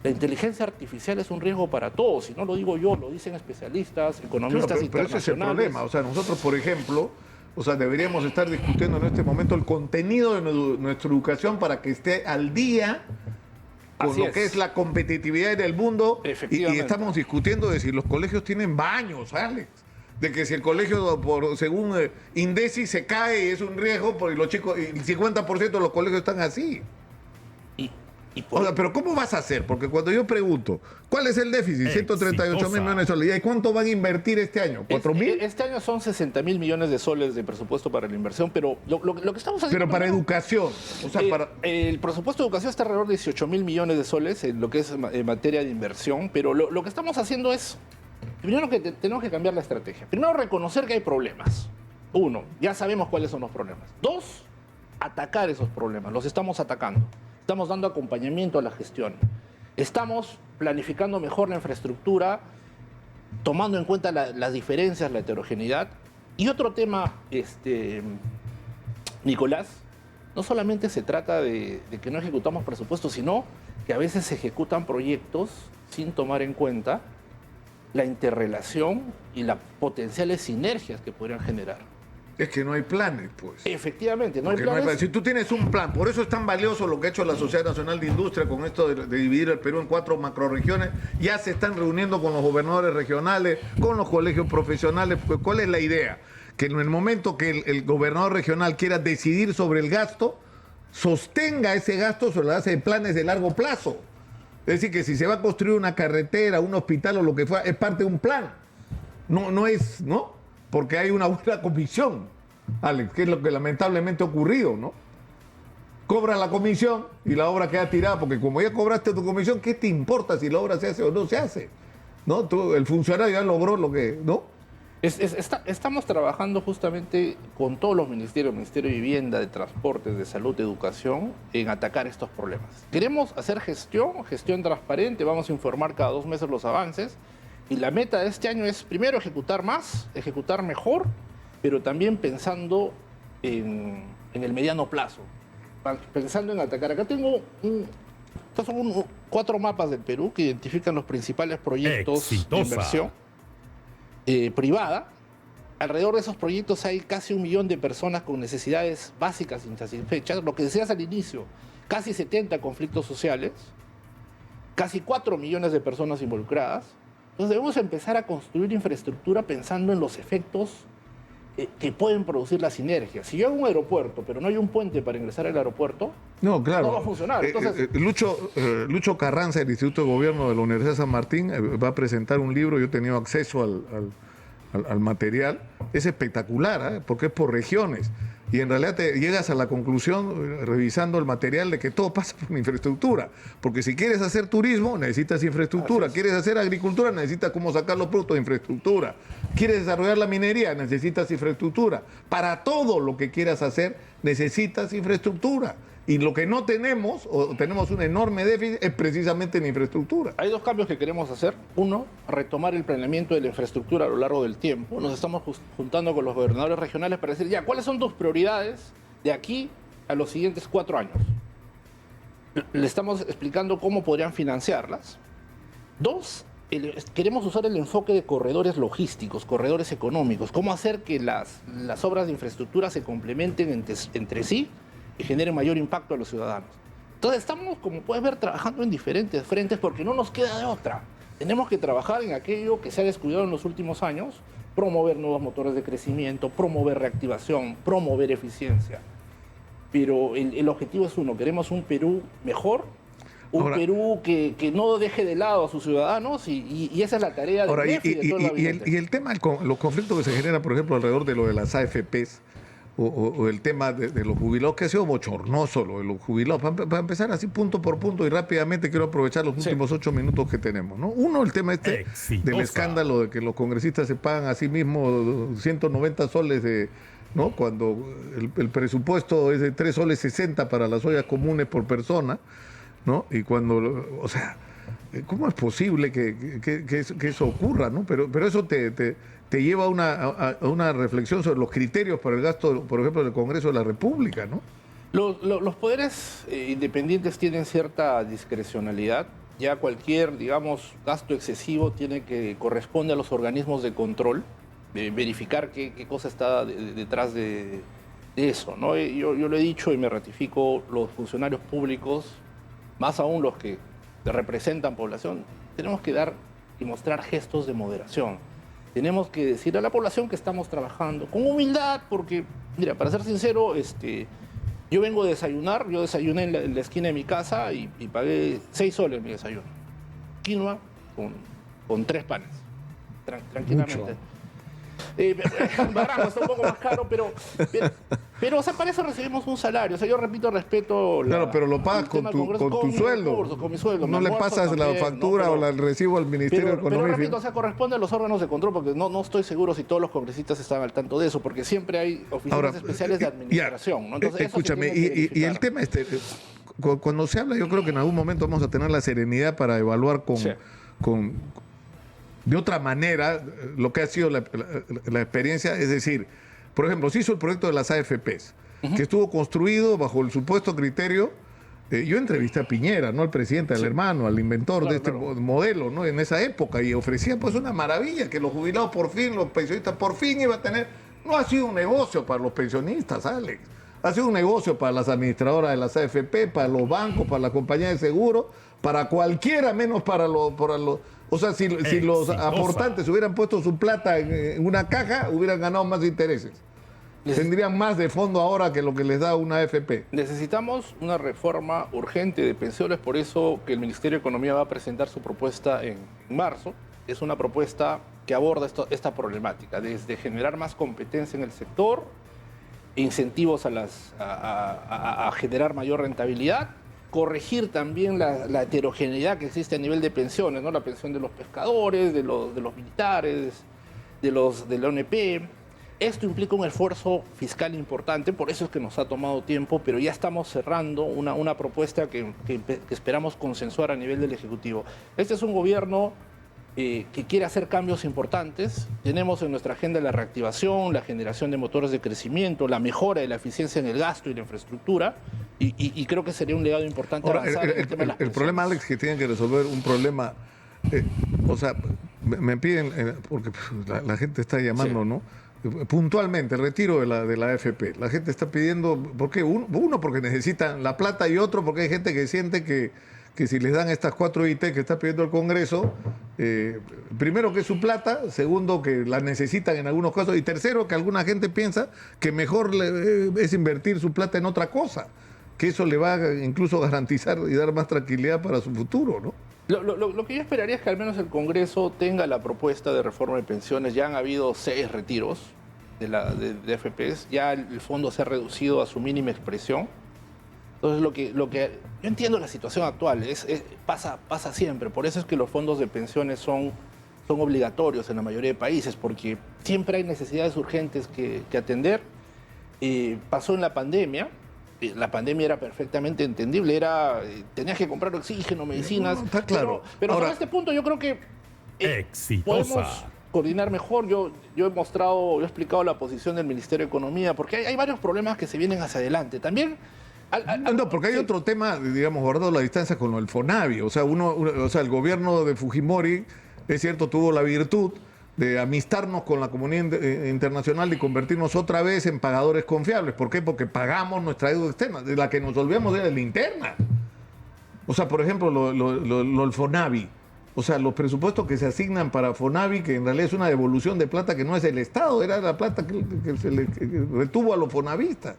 La inteligencia artificial es un riesgo para todos, y no lo digo yo, lo dicen especialistas, economistas pero ese es el internacionales. problema. O sea, nosotros, por ejemplo, deberíamos estar discutiendo en este momento el contenido de nuestra educación para que esté al día con lo que es la competitividad en el mundo. Y estamos discutiendo de si los colegios tienen baños, Alex. De que si el colegio, según Indesi, se cae y es un riesgo, porque los chicos, el 50% de los colegios están así. O sea, pero ¿cómo vas a hacer? Porque cuando yo pregunto, ¿cuál es el déficit? 138.000 millones de soles. ¿Y cuánto van a invertir este año? ¿4.000? Este año son 60.000 millones de soles de presupuesto para la inversión, pero lo que estamos haciendo... Pero para educación. O sea, el presupuesto de educación está alrededor de 18.000 millones de soles en lo que es en materia de inversión, pero lo que estamos haciendo es... Primero que tenemos que cambiar la estrategia. Primero, reconocer que hay problemas. Uno, ya sabemos cuáles son los problemas. Dos, atacar esos problemas. Los estamos atacando. Estamos dando acompañamiento a la gestión. Estamos planificando mejor la infraestructura, tomando en cuenta las diferencias, la heterogeneidad. Y otro tema, Nicolás, no solamente se trata de que no ejecutamos presupuestos, sino que a veces se ejecutan proyectos sin tomar en cuenta la interrelación y las potenciales sinergias que podrían generar. Es que no hay planes, pues. Efectivamente, no hay planes. Si tú tienes un plan, por eso es tan valioso lo que ha hecho la Sociedad Nacional de Industria con esto de dividir el Perú en 4 macrorregiones. Ya se están reuniendo con los gobernadores regionales, con los colegios profesionales. Pues, ¿cuál es la idea? Que en el momento que el gobernador regional quiera decidir sobre el gasto, sostenga ese gasto sobre la base de planes de largo plazo. Es decir, que si se va a construir una carretera, un hospital o lo que fuera, es parte de un plan. ¿No? Porque hay una buena comisión, Alex, que es lo que lamentablemente ha ocurrido, ¿no? Cobra la comisión y la obra queda tirada, porque como ya cobraste tu comisión, ¿qué te importa si la obra se hace o no se hace? ¿No? El funcionario ya logró lo que, ¿no? Estamos trabajando justamente con todos los ministerios, Ministerio de Vivienda, de Transportes, de Salud, de Educación, en atacar estos problemas. Queremos hacer gestión transparente, vamos a informar cada 2 meses los avances, y la meta de este año es, primero, ejecutar más, ejecutar mejor, pero también pensando en el mediano plazo, pensando en atacar. Acá tengo estos son 4 mapas del Perú que identifican los principales proyectos de inversión privada. Alrededor de esos proyectos hay casi 1 millón de personas con necesidades básicas insatisfechas. Lo que decías al inicio, casi 70 conflictos sociales, casi 4 millones de personas involucradas. Entonces debemos empezar a construir infraestructura pensando en los efectos que pueden producir la sinergia. Si yo hago un aeropuerto, pero no hay un puente para ingresar al aeropuerto, no, claro, no va a funcionar. Entonces, Lucho Carranza, del Instituto de Gobierno de la Universidad de San Martín, va a presentar un libro. Yo he tenido acceso al material. Es espectacular, porque es por regiones. Y en realidad te llegas a la conclusión, revisando el material, de que todo pasa por infraestructura. Porque si quieres hacer turismo, necesitas infraestructura. Quieres hacer agricultura, necesitas cómo sacar los productos de infraestructura. Quieres desarrollar la minería, necesitas infraestructura. Para todo lo que quieras hacer, necesitas infraestructura. Y lo que no tenemos, o tenemos un enorme déficit, es precisamente en infraestructura. Hay 2 cambios que queremos hacer. Uno, retomar el planeamiento de la infraestructura a lo largo del tiempo. Nos estamos juntando con los gobernadores regionales para decir, ya, ¿cuáles son tus prioridades de aquí a los siguientes 4 años? Le estamos explicando cómo podrían financiarlas. 2, queremos usar el enfoque de corredores logísticos, corredores económicos. Cómo hacer que las obras de infraestructura se complementen entre sí y genere mayor impacto a los ciudadanos. Entonces estamos, como puedes ver, trabajando en diferentes frentes porque no nos queda de otra. Tenemos que trabajar en aquello que se ha descuidado en los últimos años, promover nuevos motores de crecimiento, promover reactivación, promover eficiencia. Pero el objetivo es uno, queremos un Perú mejor, Perú que no deje de lado a sus ciudadanos y esa es la tarea del MEF y de todo el gabinete. Y el tema, los conflictos que se generan, por ejemplo, alrededor de lo de las AFPs, o el tema de los jubilados, que ha sido bochornoso lo de los jubilados. Para empezar así punto por punto y rápidamente, quiero aprovechar los últimos 8 minutos que tenemos, ¿no? Uno, el tema del escándalo de que los congresistas se pagan a sí mismos 190 soles de ¿no? Cuando el presupuesto es de 3,60 soles para las ollas comunes por persona, ¿no? Y cuando, o sea, ¿cómo es posible que eso ocurra, ¿no? Pero eso te lleva a una reflexión sobre los criterios para el gasto, por ejemplo, del Congreso de la República, ¿no? Los poderes independientes tienen cierta discrecionalidad. Ya cualquier, digamos, gasto excesivo corresponde a los organismos de control, verificar qué cosa está detrás de eso, ¿no? Yo lo he dicho y me ratifico, los funcionarios públicos, más aún los que representan población, tenemos que dar y mostrar gestos de moderación. Tenemos que decir a la población que estamos trabajando con humildad, porque, mira, para ser sincero, yo vengo a desayunar, yo desayuné en la esquina de mi casa y pagué 6 soles mi desayuno. Quinoa con 3 panes, tranquilamente. Mucho. Barranco está un poco más caro, pero o sea, para eso recibimos un salario. O sea, yo repito, respeto... Claro, pero lo pagas con tu sueldo. Con mi sueldo. No le pasas también, la factura o el recibo al Ministerio de Economía. Pero repito, o sea, corresponde a los órganos de control, porque no estoy seguro si todos los congresistas están al tanto de eso, porque siempre hay oficinas especiales de administración, ¿no? Entonces, escúchame, eso se tiene que y el tema cuando se habla, yo creo que en algún momento vamos a tener la serenidad para evaluar de otra manera lo que ha sido la experiencia. Es decir, por ejemplo, se hizo el proyecto de las AFPs, que estuvo construido bajo el supuesto criterio. Yo entrevisté a Piñera, no al presidente, al hermano, al inventor de este modelo, ¿no? En esa época, y ofrecía pues una maravilla, que los jubilados por fin, los pensionistas por fin iban a tener. No ha sido un negocio para los pensionistas, Alex. Ha sido un negocio para las administradoras de las AFP, para los bancos, para la compañía de seguro, para cualquiera, menos para los... O sea, si los aportantes hubieran puesto su plata en una caja, hubieran ganado más intereses. Tendrían más de fondo ahora que lo que les da una AFP. Necesitamos una reforma urgente de pensiones, por eso que el Ministerio de Economía va a presentar su propuesta en marzo. Es una propuesta que aborda esta problemática, desde generar más competencia en el sector, incentivos a generar mayor rentabilidad, corregir también la heterogeneidad que existe a nivel de pensiones, ¿no? La pensión de los pescadores, de los militares, de la ONP. Esto implica un esfuerzo fiscal importante, por eso es que nos ha tomado tiempo, pero ya estamos cerrando una propuesta que esperamos consensuar a nivel del Ejecutivo. Este es un gobierno que quiere hacer cambios importantes. Tenemos en nuestra agenda la reactivación, la generación de motores de crecimiento, la mejora de la eficiencia en el gasto y la infraestructura, y creo que sería un legado importante. Ahora, avanzar en el tema de las el problema, Alex, que tienen que resolver un problema, o sea, me piden, porque la gente está llamando, ¿no? Puntualmente, el retiro de la AFP. La gente está pidiendo, ¿por qué? Uno, porque necesitan la plata, y otro, porque hay gente que siente que si les dan estas 4 IT que está pidiendo el Congreso, primero que es su plata, segundo que la necesitan en algunos casos, y tercero que alguna gente piensa que mejor es invertir su plata en otra cosa, que eso le va a incluso garantizar y dar más tranquilidad para su futuro, ¿no? Lo que yo esperaría es que al menos el Congreso tenga la propuesta de reforma de pensiones. Ya han habido 6 retiros de AFPs, ya el fondo se ha reducido a su mínima expresión. Entonces lo que yo entiendo la situación actual, pasa siempre, por eso es que los fondos de pensiones son obligatorios en la mayoría de países, porque siempre hay necesidades urgentes que atender. Pasó en la pandemia. La pandemia era perfectamente entendible, tenías que comprar oxígeno, medicinas. No, está claro. Pero ahora, sobre este punto yo creo que exitosa. Podemos coordinar mejor. Yo he explicado la posición del Ministerio de Economía, porque hay varios problemas que se vienen hacia adelante. También... No, porque hay otro tema, digamos, guardado la distancia con el FONAVI. O sea, el gobierno de Fujimori, es cierto, tuvo la virtud de amistarnos con la comunidad internacional y convertirnos otra vez en pagadores confiables. ¿Por qué? Porque pagamos nuestra deuda externa, de la que nos olvidamos era la interna. O sea, por ejemplo, el FONAVI. O sea, los presupuestos que se asignan para FONAVI, que en realidad es una devolución de plata que no es del Estado, era la plata que se le retuvo a los fonavistas.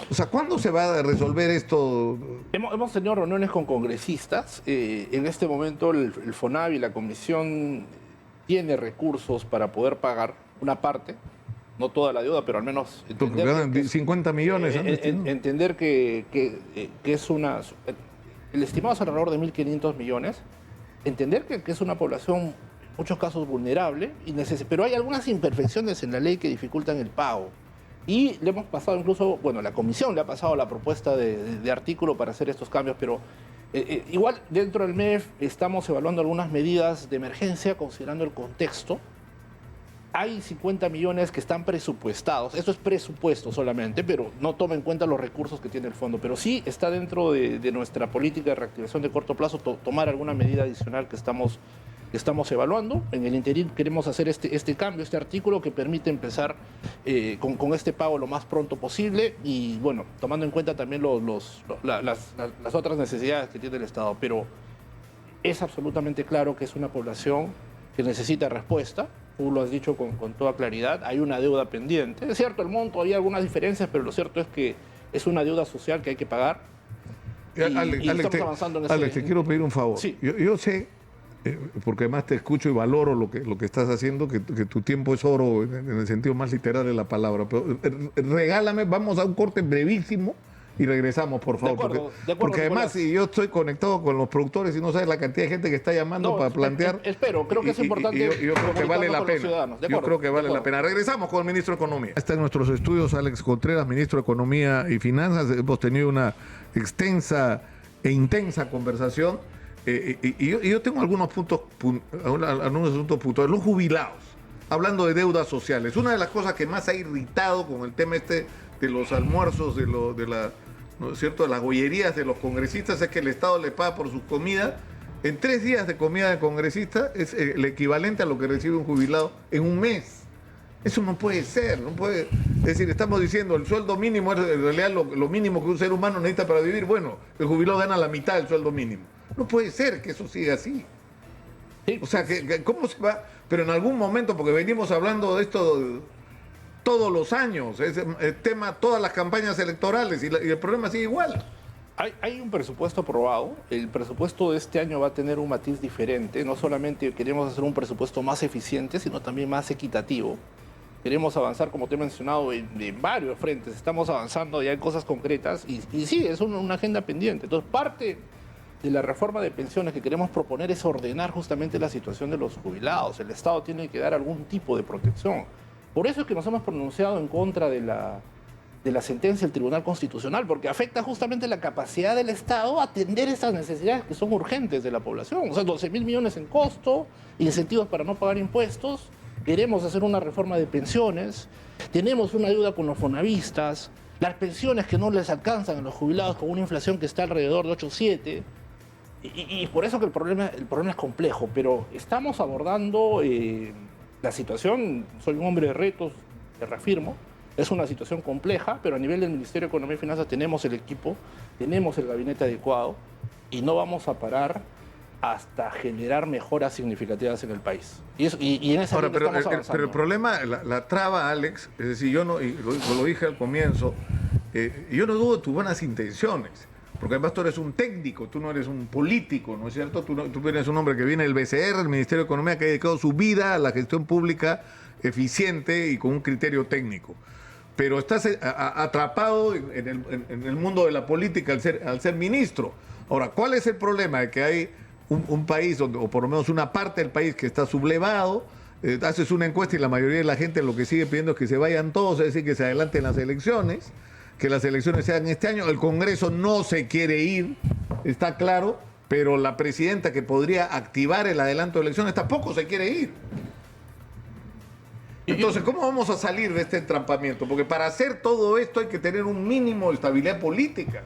O sea, ¿cuándo se va a resolver esto? Hemos tenido reuniones con congresistas. En este momento el FONAVI, la comisión, tiene recursos para poder pagar una parte, no toda la deuda, pero al menos entender... Porque ganan 50 millones. Entender que es una... El estimado es alrededor de 1.500 millones. Entender que es una población, en muchos casos, vulnerable, pero hay algunas imperfecciones en la ley que dificultan el pago. Y le hemos pasado incluso, bueno, la comisión le ha pasado la propuesta de artículo para hacer estos cambios, pero igual dentro del MEF estamos evaluando algunas medidas de emergencia considerando el contexto. Hay 50 millones que están presupuestados, eso es presupuesto solamente, pero no toma en cuenta los recursos que tiene el fondo. Pero sí está dentro de nuestra política de reactivación de corto plazo tomar alguna medida adicional que estamos evaluando. En el interín queremos hacer este cambio, este artículo que permite empezar con este pago lo más pronto posible y, bueno, tomando en cuenta también las otras necesidades que tiene el Estado. Pero es absolutamente claro que es una población que necesita respuesta. Tú lo has dicho con toda claridad, hay una deuda pendiente. Es cierto, el monto, hay algunas diferencias, pero lo cierto es que es una deuda social que hay que pagar. Y estamos avanzando en ese... Alex, te quiero pedir un favor. Sí. Yo sé, porque además te escucho y valoro lo que estás haciendo, que tu tiempo es oro en el sentido más literal de la palabra. Pero regálame, vamos a un corte brevísimo y regresamos, por favor. De acuerdo, porque además, Nicolás. si yo estoy conectado con los productores y no sabes la cantidad de gente que está llamando para plantear. Espero, creo que es importante. Yo creo que vale la comunicarnos con los pena. ciudadanos. Yo creo que vale la pena. Regresamos con el ministro de Economía. Está en nuestros estudios Alex Contreras, ministro de Economía y Finanzas. Hemos tenido una extensa e intensa conversación. Y yo tengo algunos asuntos puntuales. Los jubilados, hablando de deudas sociales. Una de las cosas que más ha irritado con el tema de los almuerzos, ¿no es cierto?, de las gollerías de los congresistas, es que el Estado le paga por sus comidas. En 3 días de comida de congresista es el equivalente a lo que recibe un jubilado en un mes. Eso no puede ser, no puede. Es decir, estamos diciendo el sueldo mínimo es en realidad lo mínimo que un ser humano necesita para vivir. Bueno, el jubilado gana la mitad del sueldo mínimo. No puede ser que eso siga así. O sea, ¿cómo se va? Pero en algún momento, porque venimos hablando de esto todos los años, es el tema, todas las campañas electorales, y el problema sigue igual. Hay un presupuesto aprobado. El presupuesto de este año va a tener un matiz diferente. No solamente queremos hacer un presupuesto más eficiente, sino también más equitativo. Queremos avanzar, como te he mencionado, en varios frentes. Estamos avanzando ya en cosas concretas y sí, es una agenda pendiente. Entonces, parte de la reforma de pensiones que queremos proponer es ordenar justamente la situación de los jubilados. El Estado tiene que dar algún tipo de protección. Por eso es que nos hemos pronunciado en contra de la sentencia del Tribunal Constitucional, porque afecta justamente la capacidad del Estado a atender esas necesidades que son urgentes de la población. O sea, 12.000 millones en costo, incentivos para no pagar impuestos. Queremos hacer una reforma de pensiones, tenemos una deuda con los fonavistas, las pensiones que no les alcanzan a los jubilados con una inflación que está alrededor de 8,7. Y por eso que el problema es complejo, pero estamos abordando la situación. Soy un hombre de retos, te reafirmo. Es una situación compleja, pero a nivel del Ministerio de Economía y Finanzas tenemos el equipo, tenemos el gabinete adecuado y no vamos a parar hasta generar mejoras significativas en el país. Y en esa línea estamos avanzando. Pero el problema, la traba, Alex, es decir, yo no, y lo dije al comienzo, yo no dudo de tus buenas intenciones, porque además tú eres un técnico, tú no eres un político, ¿no es cierto? Tú eres un hombre que viene del BCR, el Ministerio de Economía, que ha dedicado su vida a la gestión pública eficiente y con un criterio técnico. Pero estás atrapado en el mundo de la política al ser ministro. Ahora, ¿cuál es el problema? De que hay un país, o por lo menos una parte del país que está sublevado, haces una encuesta y la mayoría de la gente lo que sigue pidiendo es que se vayan todos, es decir, que se adelanten las elecciones, que las elecciones sean este año. El Congreso no se quiere ir, está claro, pero la presidenta que podría activar el adelanto de elecciones tampoco se quiere ir. Entonces, ¿cómo vamos a salir de este entrampamiento? Porque para hacer todo esto hay que tener un mínimo de estabilidad política.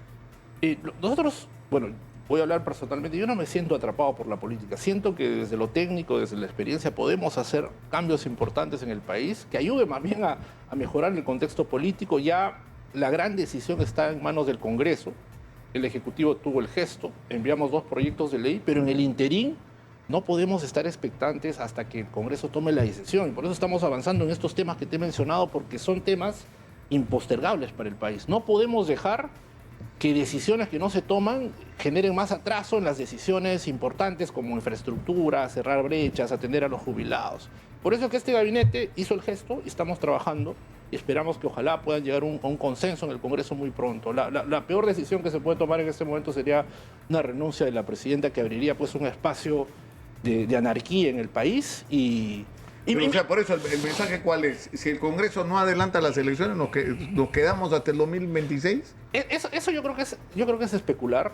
Nosotros, bueno, voy a hablar personalmente, yo no me siento atrapado por la política. Siento que desde lo técnico, desde la experiencia, podemos hacer cambios importantes en el país que ayuden más bien a mejorar el contexto político. Ya la gran decisión está en manos del Congreso. El Ejecutivo tuvo el gesto, enviamos 2 proyectos de ley, pero en el interín no podemos estar expectantes hasta que el Congreso tome la decisión. Y por eso estamos avanzando en estos temas que te he mencionado, porque son temas impostergables para el país. No podemos dejar que decisiones que no se toman generen más atraso en las decisiones importantes como infraestructura, cerrar brechas, atender a los jubilados. Por eso es que este gabinete hizo el gesto y estamos trabajando y esperamos que ojalá puedan llegar a un consenso en el Congreso muy pronto. La peor decisión que se puede tomar en este momento sería una renuncia de la presidenta, que abriría pues un espacio de anarquía en el país y Pero, o sea, por eso el mensaje ¿cuál es? Si el Congreso no adelanta las elecciones, nos quedamos hasta el 2026. Eso yo creo que es especular.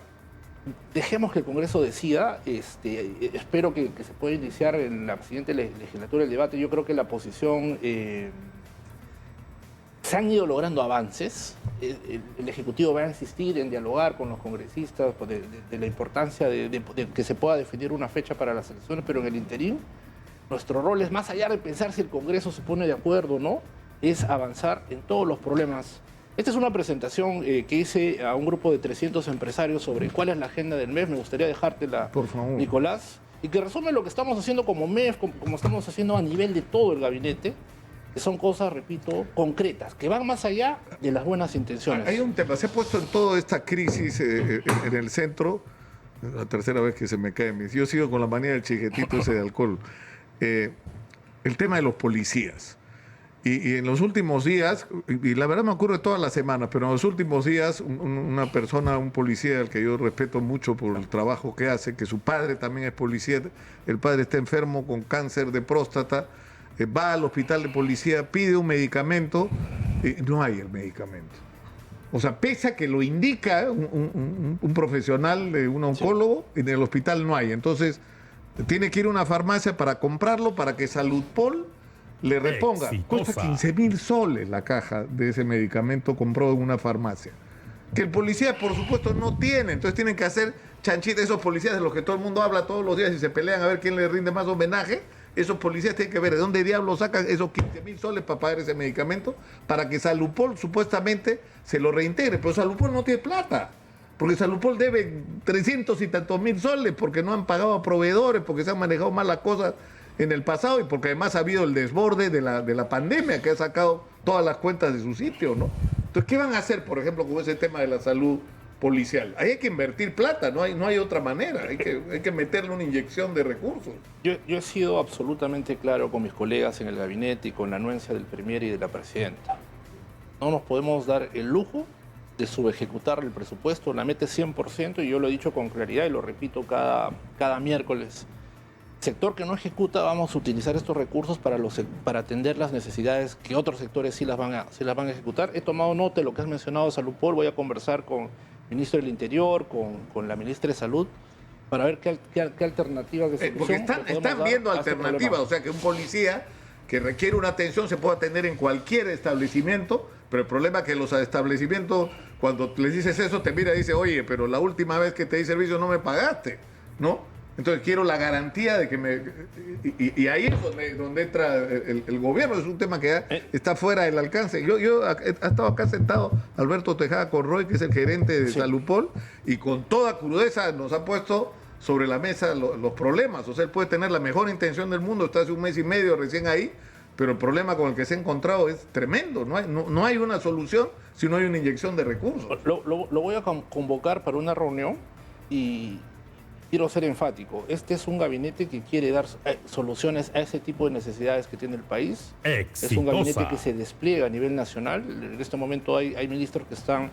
Dejemos que el Congreso decida. Espero que se pueda iniciar en la siguiente legislatura el debate. Yo creo que la posición... se han ido logrando avances. El Ejecutivo va a insistir en dialogar con los congresistas de la importancia de que se pueda definir una fecha para las elecciones, pero en el interín, nuestro rol es, más allá de pensar si el Congreso se pone de acuerdo o no, es avanzar en todos los problemas. Esta es una presentación que hice a un grupo de 300 empresarios sobre cuál es la agenda del MEF. Me gustaría dejártela, por favor, Nicolás, y que resume lo que estamos haciendo como MEF, como estamos haciendo a nivel de todo el gabinete, que son cosas, repito, concretas, que van más allá de las buenas intenciones. Hay un tema, se ha puesto en toda esta crisis en el centro, la tercera vez que se me cae, yo sigo con la manía del chiquetito ese de alcohol, el tema de los policías. Y en los últimos días, y la verdad me ocurre todas las semanas, pero en los últimos días una persona, un policía al que yo respeto mucho por el trabajo que hace, que su padre también es policía, el padre está enfermo con cáncer de próstata, va al hospital de policía, pide un medicamento, no hay el medicamento. O sea, pese a que lo indica un profesional, un oncólogo, en el hospital no hay. Entonces, tiene que ir a una farmacia para comprarlo, para que Saludpol le reponga. Cuesta 15.000 soles la caja de ese medicamento comprado en una farmacia. Que el policía, por supuesto, no tiene. Entonces tienen que hacer chanchita. Esos policías de los que todo el mundo habla todos los días y se pelean a ver quién le rinde más homenaje. Esos policías tienen que ver de dónde diablos sacan esos 15.000 soles para pagar ese medicamento para que Saludpol supuestamente se lo reintegre. Pero Saludpol no tiene plata. Porque Saludpol debe 300 y tantos mil soles porque no han pagado a proveedores, porque se han manejado mal las cosas en el pasado y porque además ha habido el desborde de la pandemia que ha sacado todas las cuentas de su sitio, ¿no? Entonces, ¿qué van a hacer, por ejemplo, con ese tema de la salud policial? Ahí hay que invertir plata, no hay otra manera, hay que meterle una inyección de recursos. Yo he sido absolutamente claro con mis colegas en el gabinete y con la anuencia del Premier y de la Presidenta. No nos podemos dar el lujo de subejecutar el presupuesto, la mete 100%, y yo lo he dicho con claridad y lo repito cada miércoles. Sector que no ejecuta, vamos a utilizar estos recursos para atender las necesidades que otros sectores sí las van a ejecutar. He tomado nota de lo que has mencionado, Saludpol. Voy a conversar con el ministro del Interior, con la ministra de Salud, para ver qué alternativas de solución. Porque están viendo alternativas, o sea que un policía que requiere una atención se puede atender en cualquier establecimiento, pero el problema es que los establecimientos, cuando les dices eso, te mira y dice, oye, pero la última vez que te di servicio no me pagaste, ¿no? Entonces quiero la garantía de que me... Y ahí es donde entra el gobierno, es un tema que ya está fuera del alcance. Yo he estado acá sentado Alberto Tejada Corroy, que es el gerente de Saludpol, y con toda crudeza nos ha puesto sobre la mesa los problemas. O sea, él puede tener la mejor intención del mundo, está hace un mes y medio recién ahí, pero el problema con el que se ha encontrado es tremendo. No hay una solución si no hay una inyección de recursos. Lo voy a convocar para una reunión y quiero ser enfático. Este es un gabinete que quiere dar soluciones a ese tipo de necesidades que tiene el país. Exitosa. Es un gabinete que se despliega a nivel nacional. En este momento hay ministros que están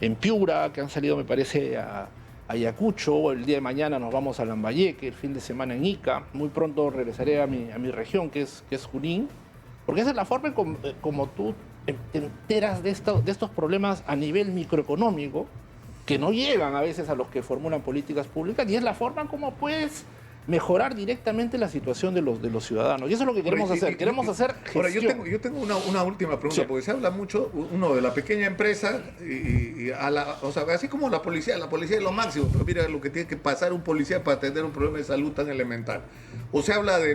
en Piura, que han salido, me parece, a Ayacucho. El día de mañana nos vamos a Lambayeque, el fin de semana en Ica. Muy pronto regresaré a mi región, que es Junín. Porque esa es la forma como tú te enteras de estos problemas a nivel microeconómico, que no llegan a veces a los que formulan políticas públicas, y es la forma como puedes mejorar directamente la situación de los ciudadanos. Y eso es lo que queremos hacer. Queremos hacer gestión. Ahora, yo tengo una última pregunta, sí, porque se habla mucho, de la pequeña empresa, o sea, así como la policía es lo máximo, pero mira lo que tiene que pasar un policía para atender un problema de salud tan elemental. O se habla de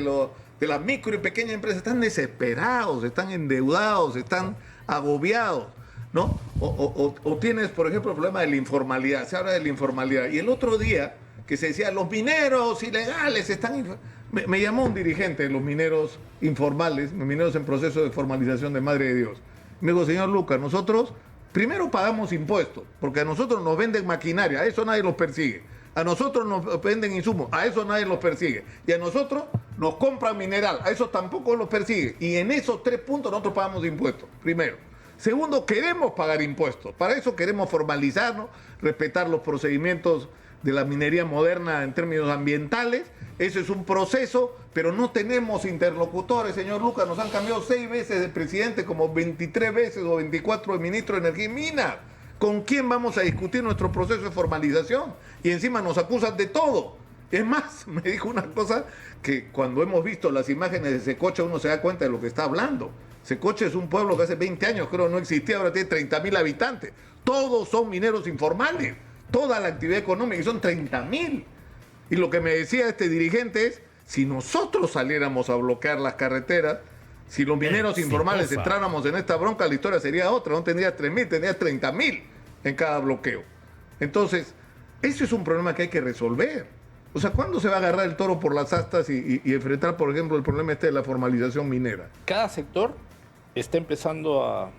las micro y pequeñas empresas, están desesperados, están endeudados, están agobiados, ¿no? O tienes, por ejemplo, el problema de la informalidad, se habla de la informalidad. Y el otro día que se decía, los mineros ilegales están... Me llamó un dirigente de los mineros informales, mineros en proceso de formalización de Madre de Dios. Me dijo, señor Lucas, nosotros primero pagamos impuestos, porque a nosotros nos venden maquinaria, a eso nadie los persigue. A nosotros nos venden insumos, a eso nadie los persigue. Y a nosotros nos compran mineral, a eso tampoco los persigue. Y en esos 3 puntos nosotros pagamos impuestos, primero. Segundo, queremos pagar impuestos. Para eso queremos formalizarnos, respetar los procedimientos de la minería moderna en términos ambientales. Eso es un proceso, pero no tenemos interlocutores, señor Lucas. Nos han cambiado 6 veces de presidente, como 23 veces o 24 de ministro de Energía y Minas. ¿Con quién vamos a discutir nuestro proceso de formalización? Y encima nos acusan de todo. Es más, me dijo una cosa que cuando hemos visto las imágenes de Secocha uno se da cuenta de lo que está hablando. Secocha es un pueblo que hace 20 años creo no existía, ahora tiene 30.000 habitantes. Todos son mineros informales, toda la actividad económica, y son 30.000. Y lo que me decía este dirigente es, si nosotros saliéramos a bloquear las carreteras, si los mineros informales entráramos en esta bronca, la historia sería otra. No tendría 3.000, tendría 30.000 en cada bloqueo. Entonces, eso es un problema que hay que resolver. O sea, ¿cuándo se va a agarrar el toro por las astas y enfrentar, por ejemplo, el problema de la formalización minera? Cada sector está empezando a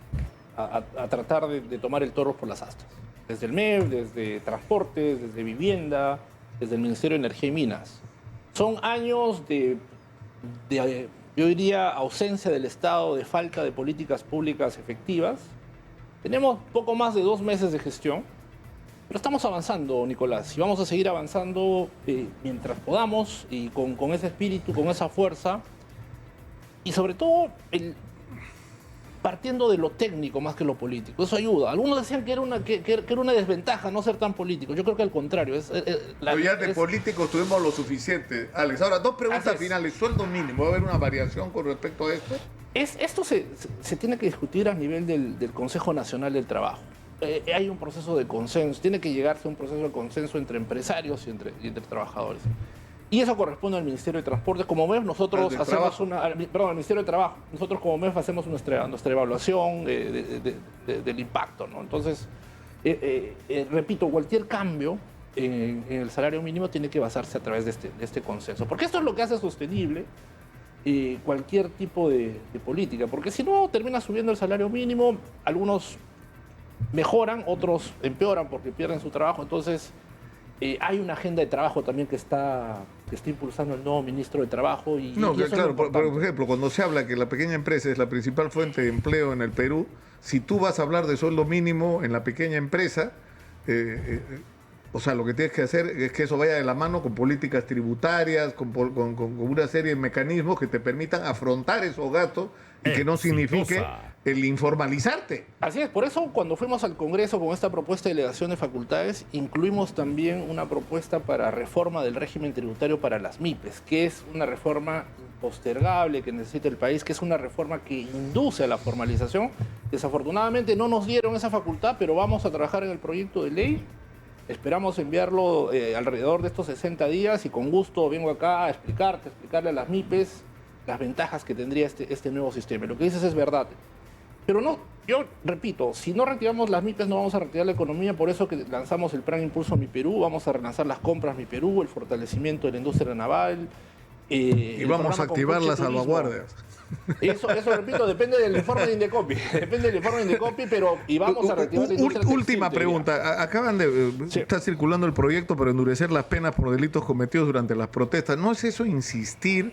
tratar de tomar el toro por las astas. Desde el MEF, desde transportes, desde vivienda, desde el Ministerio de Energía y Minas. Son años de yo diría, ausencia del Estado, de falta de políticas públicas efectivas. Tenemos poco más de 2 meses de gestión, pero estamos avanzando, Nicolás, y vamos a seguir avanzando mientras podamos y con ese espíritu, con esa fuerza, y sobre todo partiendo de lo técnico más que lo político. Eso ayuda. Algunos decían que era una desventaja no ser tan político. Yo creo que al contrario. Pero ya de políticos tuvimos lo suficiente. Alex, ahora 2 preguntas finales. Sueldo mínimo, ¿va a haber una variación con respecto a esto? Esto se tiene que discutir a nivel del Consejo Nacional del Trabajo. Hay un proceso de consenso, tiene que llegarse a un proceso de consenso entre empresarios y entre trabajadores. Y eso corresponde al Ministerio de Transportes. Como MEF, nosotros hacemos al Ministerio de Trabajo. Nosotros como MEF hacemos nuestra evaluación del impacto, ¿no? Entonces, repito, cualquier cambio en el salario mínimo tiene que basarse a través de este consenso. Porque esto es lo que hace sostenible cualquier tipo de política. Porque si no, termina subiendo el salario mínimo, algunos mejoran, otros empeoran porque pierden su trabajo. Entonces, hay una agenda de trabajo también que está impulsando el nuevo ministro de Trabajo. No, y eso claro, es por ejemplo, cuando se habla que la pequeña empresa es la principal fuente de empleo en el Perú, si tú vas a hablar de sueldo mínimo en la pequeña empresa, o sea, lo que tienes que hacer es que eso vaya de la mano con políticas tributarias, con una serie de mecanismos que te permitan afrontar esos gastos y que no signifique el informalizarte. Así es, por eso cuando fuimos al Congreso con esta propuesta de delegación de facultades, incluimos también una propuesta para reforma del régimen tributario para las MIPES, que es una reforma impostergable que necesita el país, que es una reforma que induce a la formalización. Desafortunadamente no nos dieron esa facultad, pero vamos a trabajar en el proyecto de ley. Esperamos enviarlo alrededor de estos 60 días y con gusto vengo acá a explicarle a las MIPES las ventajas que tendría este nuevo sistema. Lo que dices es verdad. Pero no, yo repito, si no reactivamos las MIPES no vamos a reactivar la economía, por eso que lanzamos el plan Impulso a Mi Perú, vamos a relanzar las compras Mi Perú, el fortalecimiento de la industria naval. Y vamos a activar las salvaguardias. Eso, repito, depende del informe de Indecopi. Pero y vamos a reactivar la industria textil. Última pregunta. Acaban de... Está circulando el proyecto para endurecer las penas por delitos cometidos durante las protestas. ¿No es eso insistir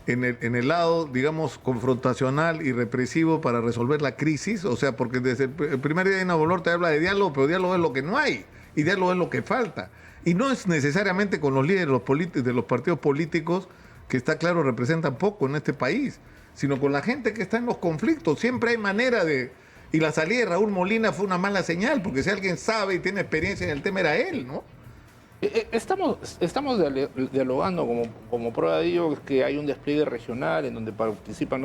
en el lado, digamos, confrontacional y represivo para resolver la crisis? O sea, porque desde el primer día de Dina Boluarte habla de diálogo, pero diálogo es lo que no hay y diálogo es lo que falta. Y no es necesariamente con los líderes de los partidos políticos, que está claro representan poco en este país, sino con la gente que está en los conflictos. Siempre hay manera de... Y la salida de Raúl Molina fue una mala señal, porque si alguien sabe y tiene experiencia en el tema era él, ¿no? Estamos dialogando, como prueba de ello, que hay un despliegue regional en donde participan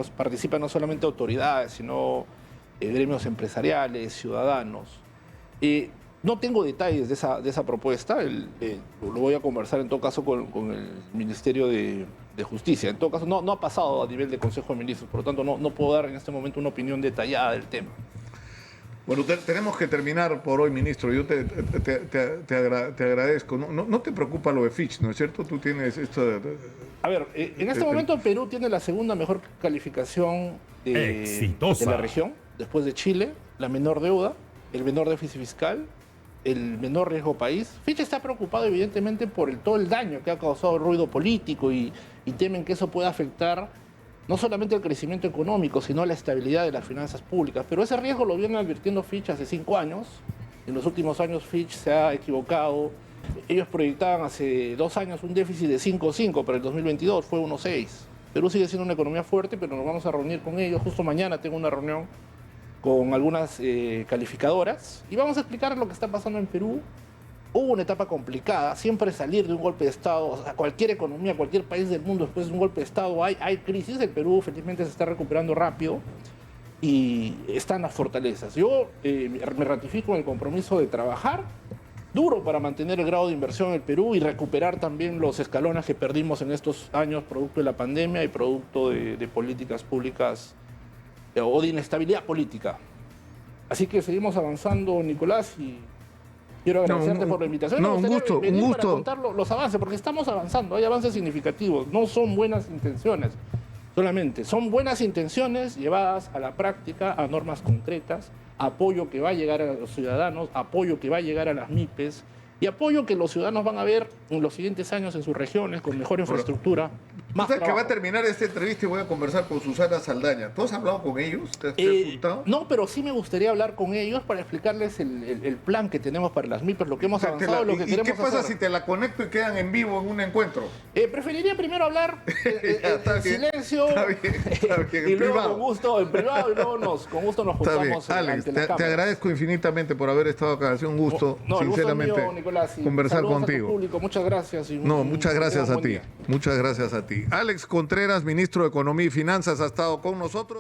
no solamente autoridades, sino gremios empresariales, ciudadanos. No tengo detalles de esa propuesta, lo voy a conversar en todo caso con el Ministerio de Justicia. En todo caso, no ha pasado a nivel de Consejo de Ministros, por lo tanto no puedo dar en este momento una opinión detallada del tema. Bueno, tenemos que terminar por hoy, ministro. Yo te agradezco. No te preocupa lo de Fitch, ¿no es cierto? Tú tienes esto... A ver, en este momento Perú tiene la segunda mejor calificación de la región, después de Chile, la menor deuda, el menor déficit fiscal, el menor riesgo país. Fitch está preocupado evidentemente por todo el daño que ha causado el ruido político y temen que eso pueda afectar no solamente el crecimiento económico, sino la estabilidad de las finanzas públicas. Pero ese riesgo lo viene advirtiendo Fitch hace 5 años. En los últimos años Fitch se ha equivocado Ellos proyectaban hace 2 años un déficit de 5,5, pero el 2022 fue 1,6. Perú sigue siendo una economía fuerte, pero nos vamos a reunir con ellos. Justo mañana tengo una reunión con algunas calificadoras y vamos a explicar lo que está pasando en Perú. Hubo una etapa complicada, siempre salir de un golpe de Estado, o sea, cualquier economía, cualquier país del mundo después de un golpe de Estado hay crisis. El Perú felizmente se está recuperando rápido y están las fortalezas. Yo me ratifico en el compromiso de trabajar duro para mantener el grado de inversión en el Perú y recuperar también los escalones que perdimos en estos años producto de la pandemia y producto de políticas públicas o de inestabilidad política. Así que seguimos avanzando, Nicolás, y quiero agradecerte por la invitación. No, un Me gustaría gusto, venir un para gusto. contar los avances, porque estamos avanzando, hay avances significativos, no son buenas intenciones solamente, son buenas intenciones llevadas a la práctica, a normas concretas, apoyo que va a llegar a los ciudadanos, apoyo que va a llegar a las MIPES y apoyo que los ciudadanos van a ver en los siguientes años en sus regiones con mejor infraestructura, más ¿Sabes que va a trabajo. terminar esta entrevista y voy a conversar con Susana Saldaña? ¿Tú has hablado con ellos? ¿Te has juntado? No, pero sí me gustaría hablar con ellos para explicarles el plan que tenemos para las MIPES, lo que hemos avanzado, lo que ¿Y queremos qué pasa hacer. si te la conecto y quedan en vivo en un encuentro? Preferiría primero hablar Ya, está en bien, silencio está bien, y en luego privado. con gusto, en privado, y luego con gusto nos Está bien. juntamos Alex, ante la te cámara. agradezco infinitamente por haber estado acá. Ha sido un gusto, No, el gusto es sinceramente, mío, Nicolás, y conversar saludos a tu contigo. público. Muchas gracias. No, muchas gracias tengan a buen ti. día. Muchas gracias a ti. Alex Contreras, ministro de Economía y Finanzas, ha estado con nosotros.